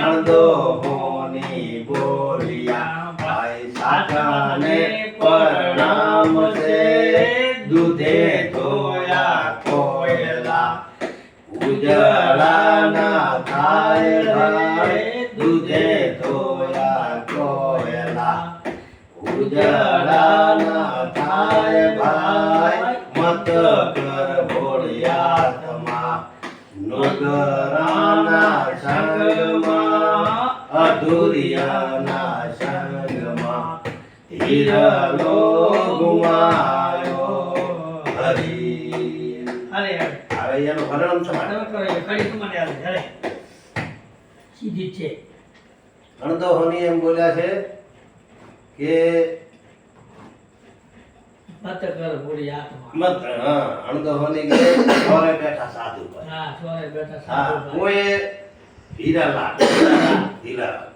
S2: અણદો હોની બોલિયા ભાઈ સાઠાને પરણામ છે દૂધે ધોયા કોયલા ઉજળાના થાય ભાઈ દૂધે ધોયા કોયલા ઉજળાના થાય ભાઈ મત કર ભોળિયાતમાં નુગરાના સંગમાં અધુરિયાના સંગમાં હીરલો ગુમાયો હરી.
S3: અરે
S2: હવે એનું વર્ણન તમારે
S3: ખરી તમારે આવે અરે સીધી છે.
S2: અણદો હોની એમ બોલ્યા છે કે
S3: મત કર પૂરી આત્મા.
S2: મત અણદો હોની કે ઘરે બેઠા સાધુ ભાઈ
S3: હા સોરે બેઠા
S2: હા
S3: સાધુ ભાઈ.
S2: કોઈએ હીરાલાલ હીરાલાલ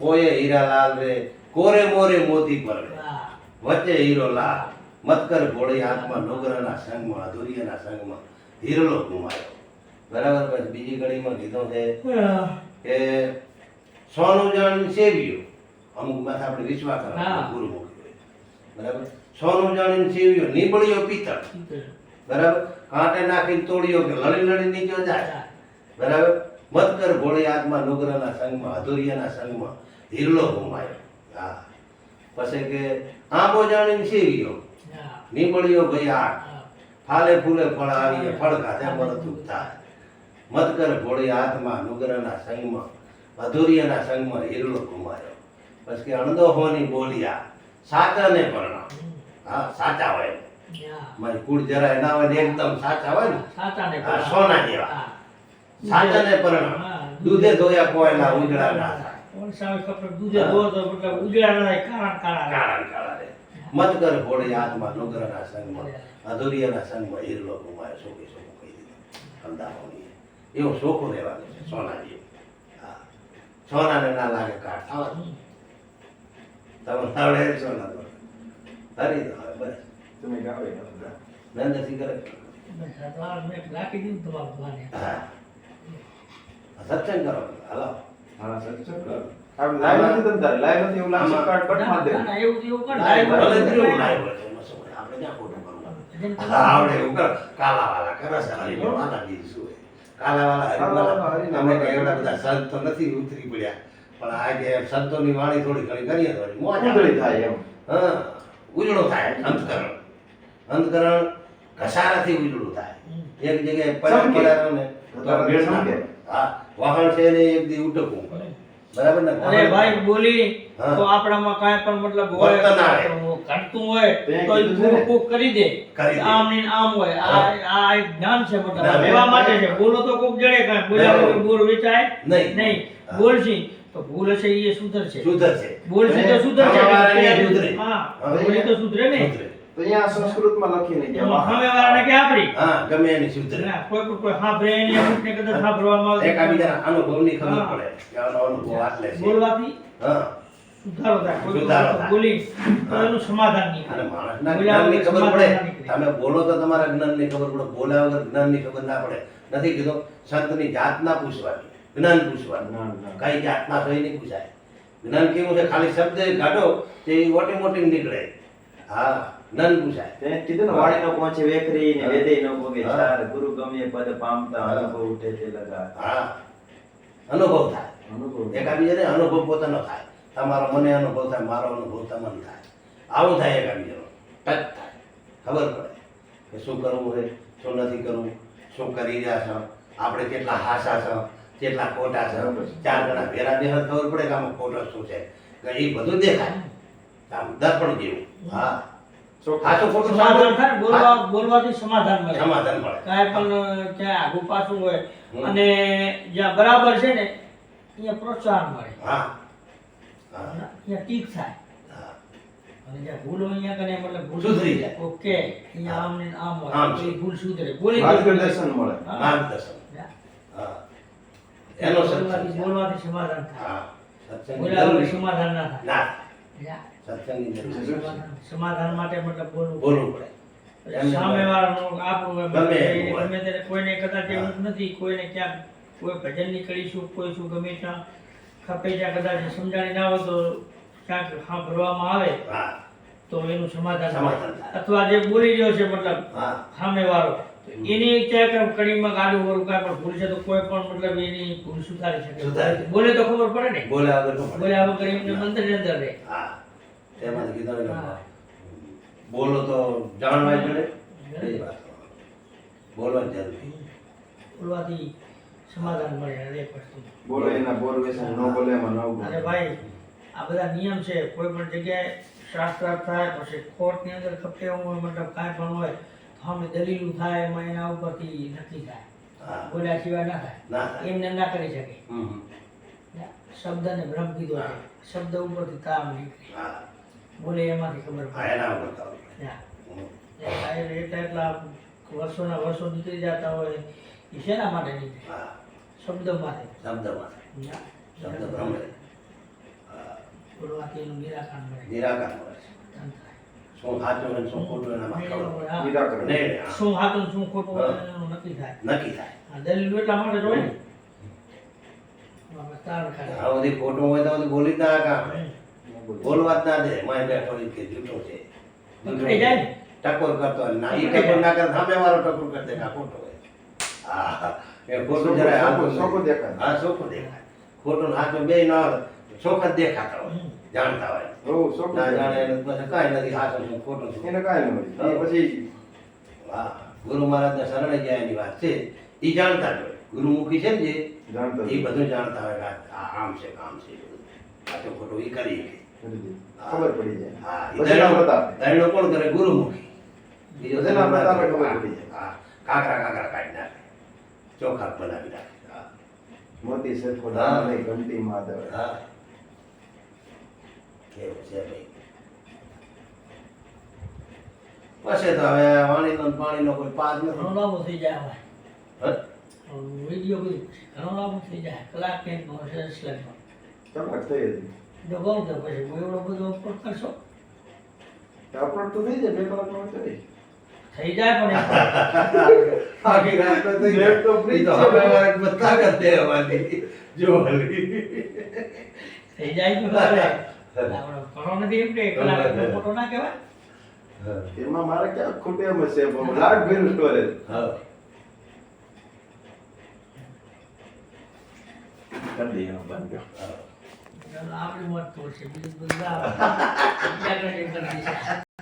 S2: કોઈએ હીરાલાલ રે કોરે મોરે મોતી પરવે
S3: હા.
S2: વચ્ચે હીરો લાલ મતકર ભોળી આત્મા નોગરાના સંગમાં અધુરિયાના સંગમાં હીરલો ગુમાયો. બરાબર. પછી બીજી કડીમાં કીધું છે કે સોનું જાણીને સેવ્યો અમુક માથે આપણે વિશ્વાસ
S3: હા.
S2: કરવા ગુરુ મૂકી હોય. બરાબર. સોનું જાણીને સેવ્યો નીબળ્યો પિત્તળ. બરાબર. કાંટે નાખીને તોડ્યો કે લડી લડી નીચો જાય. બરાબર. મતકર ભોળી આત્મા નોગરાના સંગમાં અધુરિયાના સંગમાં હીરલો ગુમાયો. હા. પછી કે આંબો જાણીને સેવ્યો
S3: હા.
S2: નીબળ્યો ભાઈ આગ ફાલે ફૂલે ફળ આવીએ ફળ ખાતે મરતું થાય મત કર ભોળી હાથમાં નુગરના સંગમાં અધૂરિયાના સંગમાં હિરલો ઘુમાયો પછી કે અણદોહોની બોલિયા સાચાને પરણાવ હા સાચા હોય મારી કુળ જરાય ના હોય ને એકદમ સાચા હોય ને
S3: સાચાને
S2: હા, સોના જેવા.
S3: હા.
S2: સાચાને પરણાવ
S3: હા.
S2: દૂધે ધોયા પોયલા ઉજળા ના થાય
S3: કોણ સામે કપડે દૂધે ધોવો તો મતલબ ઉજળા ન થાય, કાળા કાળા
S2: કાળા કાળા રે મત કર ભોળી હાથમાં નુગરના સંગમાં અધૂરિયાના સંગમાં હિરલો ઘુમાયો સોખી સોખું કહી દીધું અંધારોની એવું સોખું રહેવાનું છે સોના જેવું હા સોનાને ના લાગે કાઢ થવાનું તમે આવડે સોના તો હરી તો હવે બસ
S1: તમે ગાવ એનો બધા.
S2: મેં નથી કરે
S3: બસ આ તો આ મેં રાખી દીધું તમારા ભગવાને.
S2: હા સત્સંગ કરો હાલો
S1: હા સત્સંગ કરો. આપણે લાઈવ નથી તમતારે, લાઈવ નથી એવું લાગશે કાર્ડ બટ માર દે.
S3: ના, ના, એવું એવું કર.
S2: લાઈવ
S3: લાઈવ
S2: ભલે
S3: ભલે
S2: જેવું લાઈવ હોય તો એમાં શું હોય? આપણે ક્યાં ખોટું કરવું? હા, આવડે એવું કર કાલાવાલા કરે છે હરિવાલા બીજું શું હોય? કાલાવાલા હરિવાલા અમે કઈ એવડા બધા સંત તો નથી ઉતરી પડ્યા પણ આ કે સંતોની વાણી થોડી ઘણી કરીએ તો વળી મોજ આવે.
S1: ઉધળી થાય એમ.
S2: હા ઉજળો થાય અંતકરણ અંતકરણ ઘસારાથી ઉજળું થાય એક જગ્યાએ પડ્યા
S1: સમકે.
S2: પડ્યા ને તો મેળ ના
S1: સમકે.
S2: પડે. હા વાહન છે ને એક દી ઉટકવું પડે બરાબર ને
S3: અરે ભાઈ બોલી
S2: હા.
S3: તો આપણામાં કાંઈ પણ મતલબ હોય
S2: વર્તન આવે.
S3: ઘટતું હોય
S1: તે
S3: તો ઈ
S1: કીધું છે ને.
S3: કોક કરી દે
S2: કરી દે.
S3: આમ ને આમ હોય આ એક જ્ઞાન છે મતલબ
S2: જ્ઞાન.
S3: એવા માટે છે બોલો તો કોક જડે કાંઈ બોલ્યા
S2: બરાબર.
S3: વગર બોર વેચાય
S2: નહીં.
S3: નહીં
S2: હા.
S3: બોલશી તો ભૂલ હશે એ સુધર છે
S2: સુધર છે
S3: બોલશી તો સુધર છે
S2: સામેવાળાને સુધરે.
S3: હા
S2: હા.
S3: બોલી તો સુધરે ને
S2: સુધરે.
S1: તો અહીંયા સંસ્કૃતમાં લખીને કે
S3: એમાં સામેવાળાને કે આપણી
S2: હા ગમે એની સુધરે
S3: ના, કોઈ સાંભળે એની અમુકને કદાચ સાંભળવામાં આવે
S2: એકાબીજાના અનુભવની ખબર
S3: હા.
S2: પડે કે આનો અનુભવ આટલે છે
S3: બોલવાથી
S2: હા
S3: સુધારો થાય કોઈ
S2: સુધારો
S3: વખત
S2: થાય.
S3: બોલી તો
S2: હા.
S3: એનું સમાધાન નહીં
S2: અને
S3: થાય.
S2: માણસના
S3: બોલ્યા
S2: જ્ઞાનની
S3: વગર
S2: ખબર પડે
S3: સમાધાન ના નીકળે.
S2: તમે બોલો તો તમારા જ્ઞાનની ખબર પડે બોલ્યા વગર જ્ઞાનની ખબર ના પડે નથી કીધું સંતની જાત ના પૂછવાની જ્ઞાન પૂછવાનું
S1: ના, ના.
S2: કઈ જાતના થઈ નહીં પૂછાય જ્ઞાન કેવું છે ખાલી શબ્દ કાઢો તે ઓટોમેટિક નીકળે હા જ્ઞાન પૂછાય
S1: તે કીધું ને વાણી નો પહોંચે વેખરી ને વેદે નો ભોગે
S2: હા.
S1: ચાર ગુરુ ગમે પદ પામતા
S2: હા.
S1: અનુભવ ઉઠે તે લગા
S2: હા અનુભવ થાય
S1: અનુભવ
S2: એકાબીજાને અનુભવ પોતાનો થાય તમારો મને અનુભવ થાય મારો અનુભવ તમને થાય આવું થાય એકાબીજાનો ટચ થાય ખબર પડે કે શું કરવું છે શું નથી કરવું શું કરી રહ્યા છો આપણે કેટલા હાસા છો કેટલા ખોટા છો
S1: બરાબર.
S2: ચાર જણા ભેરા બેહર ખબર પડે કે આમાં ખોટો શું છે કે એ બધું દેખાય આમ દર્પણ જેવું હા સાચું ખોટું
S3: સમાધાન થાય
S2: સાચું
S3: બોલવાથી સમાધાન મળે
S2: સમાધાન મળે
S3: કાંઈ પણ ક્યાંય આગું પાછું હોય
S2: હમ.
S3: અને જ્યાં બરાબર છે ને અહીંયા પ્રોત્સાહન મળે
S2: હા હા
S3: અહીંયા ટીક થાય
S2: હા
S3: અને જ્યાં ભૂલ હોય અહીંયા કને મતલબ ભૂલ
S2: સુધરી જાય.
S3: ઓકે અહીંયા આમ ને આમ હોય
S2: આમ
S3: તો
S2: છે.
S3: એ ભૂલ સુધરે બોલી
S1: માર્ગદર્શન મળે
S3: હા.
S2: માર્ગદર્શન હા એનો સત્સંગ
S3: બોલવાથી સમાધાન થાય
S2: હા સત્સંગ
S3: બોલ્યા વગર
S2: જરૂરી
S3: સમાધાન ના થાય
S2: ના
S3: યા.
S2: સત્સંગની જરૂર છે.
S3: સમાધાન માટે મતલબ બોલવું
S2: બોલવું પડે એમને
S3: સામેવાળાનું આપણું
S2: ગમે
S3: ગમે
S2: એવું હોય.
S3: ગમે ત્યારે કોઈને કદાચ એવું
S2: હા.
S3: નથી કોઈને ક્યાંક કોઈ ભજનની કરીશું કોઈ શું ગમે ત્યાં ખપે ત્યાં કદાચ સમજાણી ના હોય તો ક્યાંક સાંભળવામાં આવે
S2: હા
S3: તો એનું સમાધાન
S2: સમાધાન
S3: થાય.
S2: થાય.
S3: અથવા જે બોલી રહ્યો છે મતલબ
S2: હા
S3: સામેવાળો તો એની ક્યાંક કડીમાં ગાડું વરું કાંઈ પણ ભૂલ છે તો કોઈ પણ મતલબ એની ભૂલ સુધારી શકે
S2: સુધારી.
S3: બોલે તો ખબર પડે ને
S2: બોલ્યા વગર ન પડે.
S3: બોલ્યા વગર એમને અંદર ને અંદર રહે
S2: હા તેમાં કીધું ને
S3: હા.
S2: બોલો તો જાણવા પડે એ વાત બોલવા જરૂરી
S3: બોલવાથી સમાધાન મળે હરેક વસ્તુ
S1: બોલો એના બોલ વેસન ન બોલે એમાં ન
S3: અરે
S1: બોલે
S3: ભાઈ આ બધા નિયમ છે કોઈ પણ જગ્યાએ શાસ્ત્ર થાય પછી કોર્ટની અંદર ખપે એવું હોય મતલબ કાંઈ પણ હોય તો અમે દલીલું થાય એમાં એના ઉપરથી નક્કી થાય
S2: હા
S3: બોલ્યા સિવાય ના થાય
S2: ના થાય.
S3: એમને ના કરી શકે
S2: હમ.
S3: શબ્દને ભ્રમ કીધો છે શબ્દ ઉપરથી તામ નીકળે
S2: હા
S3: બોલે એમાંથી ખબર
S2: હા
S3: પડે
S2: એના ઉપર કરવું પડે.
S3: હા.
S2: હમ.
S3: એટલા વર્ષોના વર્ષો નીકળી જતા હોય એ શેના માટે નીકળે
S2: હા
S3: શબ્દ માટે
S2: શબ્દમાં શબ્દ ભ્રમરે હા
S3: બોલવાથી એનું નિરાકરણ મળે
S2: નિરાકાર મળે છે
S3: ધન થાય.
S2: શું સાચું અને શું ખોટું એનામાં ખબર પડે.
S3: હા.
S1: નિરાકરણ
S2: નહીં, હા.
S3: શું હાથું શું ખોટું હોય
S2: હા.
S3: એનું નક્કી થાય
S2: નક્કી થાય
S3: આ દલીલ એટલા માટે જ હોય ને આમાં તારણ કાઢે.
S2: આ બધી ખોટું હોય તો બધી બોલી જ ના કામ
S3: હમ.
S2: બોલવા જ ના દે માય બેઠો ઈ કે જૂઠો છે
S3: પકડાઈ જાય ને.
S2: ટકોર કરતો હોય. ના ઈ ટકોર ના કરે સામે વાળો ટકોર કરી દે કે આ ખોટો હોય હા એ ખોટું જરાય હાલતું જ
S1: ચોખ્ખું
S2: નથી.
S1: દેખાય.
S2: હા ચોખ્ખું દેખાય ખોટું ને સાચું બેય ના હોય ચોખ્ખા જ દેખાતા હોય
S3: હમ.
S2: જાણતા હોય
S1: બહુ ચોખ્ખું
S2: ના
S1: દેખાય.
S2: જાણે એને પછી કાંઈ નથી સાચું શું ખોટું શું
S1: એને કાંઈ ન હોય એ પછી
S2: હા ગુરુ મહારાજને શરણે ગયા એની વાત છે એ જાણતા જ હોય ગુરુમુખી છે ને જે
S1: જાણતા
S2: એ બધું જાણતા હોય કે આ આમ છે કામ છે બધું સાચું ખોટું એ કરી શકે.
S1: ખબર પડી જાય.
S2: હા એ
S1: ભજનના પ્રતાપે.
S2: ધૈર્ય કોણ કરે ગુરુમુખી બીજો
S1: ભજનના
S2: ધૈર્ય ના
S1: પ્રતાપે
S2: કરે.
S1: ખબર પડી જાય.
S2: હા કાકરા કાઢી નાખે ચોખા બનાવી નાખે હા
S1: મોતી સરખો
S2: હા.
S1: દાન લઈ ઘંટી માધવ.
S2: હા કેવું છે ભાઈ પછી તો હવે વાણીનો ને પાણીનો કોઈ પાર
S3: ઘણો
S2: નથી
S3: લાંબો થઈ જાય હવે
S2: હે?
S3: વિડીયો બી ઘણો લાંબો થઈ જાય કલાક કે સ્લાઇડમાં
S1: કલાક થઈ હતી.
S3: જો કહું તો પછી હું એવડો બધો અપલોડ કરશો
S1: અપલોડ તો થઈ જાય 2 કલાકમાં થઈ.
S3: થઈ જાય પણ
S2: આખી રાત તો થઈ
S1: નેટ તો
S2: ગઈ.
S1: free
S2: ઈ તો
S1: છે.
S2: હવે મારે બધા કરી દે અમારી જો હલી
S3: થઈ જાય તો હવે આપણે ઘણો નથી એમ કે કલાકનો ફોટો ના કહેવાય
S1: એમાં મારે ક્યાં ખૂટે એમ છે પણ લાડ ભર્યું સ્ટોરેજ.
S2: હા
S1: કરી દઈએ એનો બંધ.
S2: હા.
S3: આપણી મત તો છે બીજું બધું ના.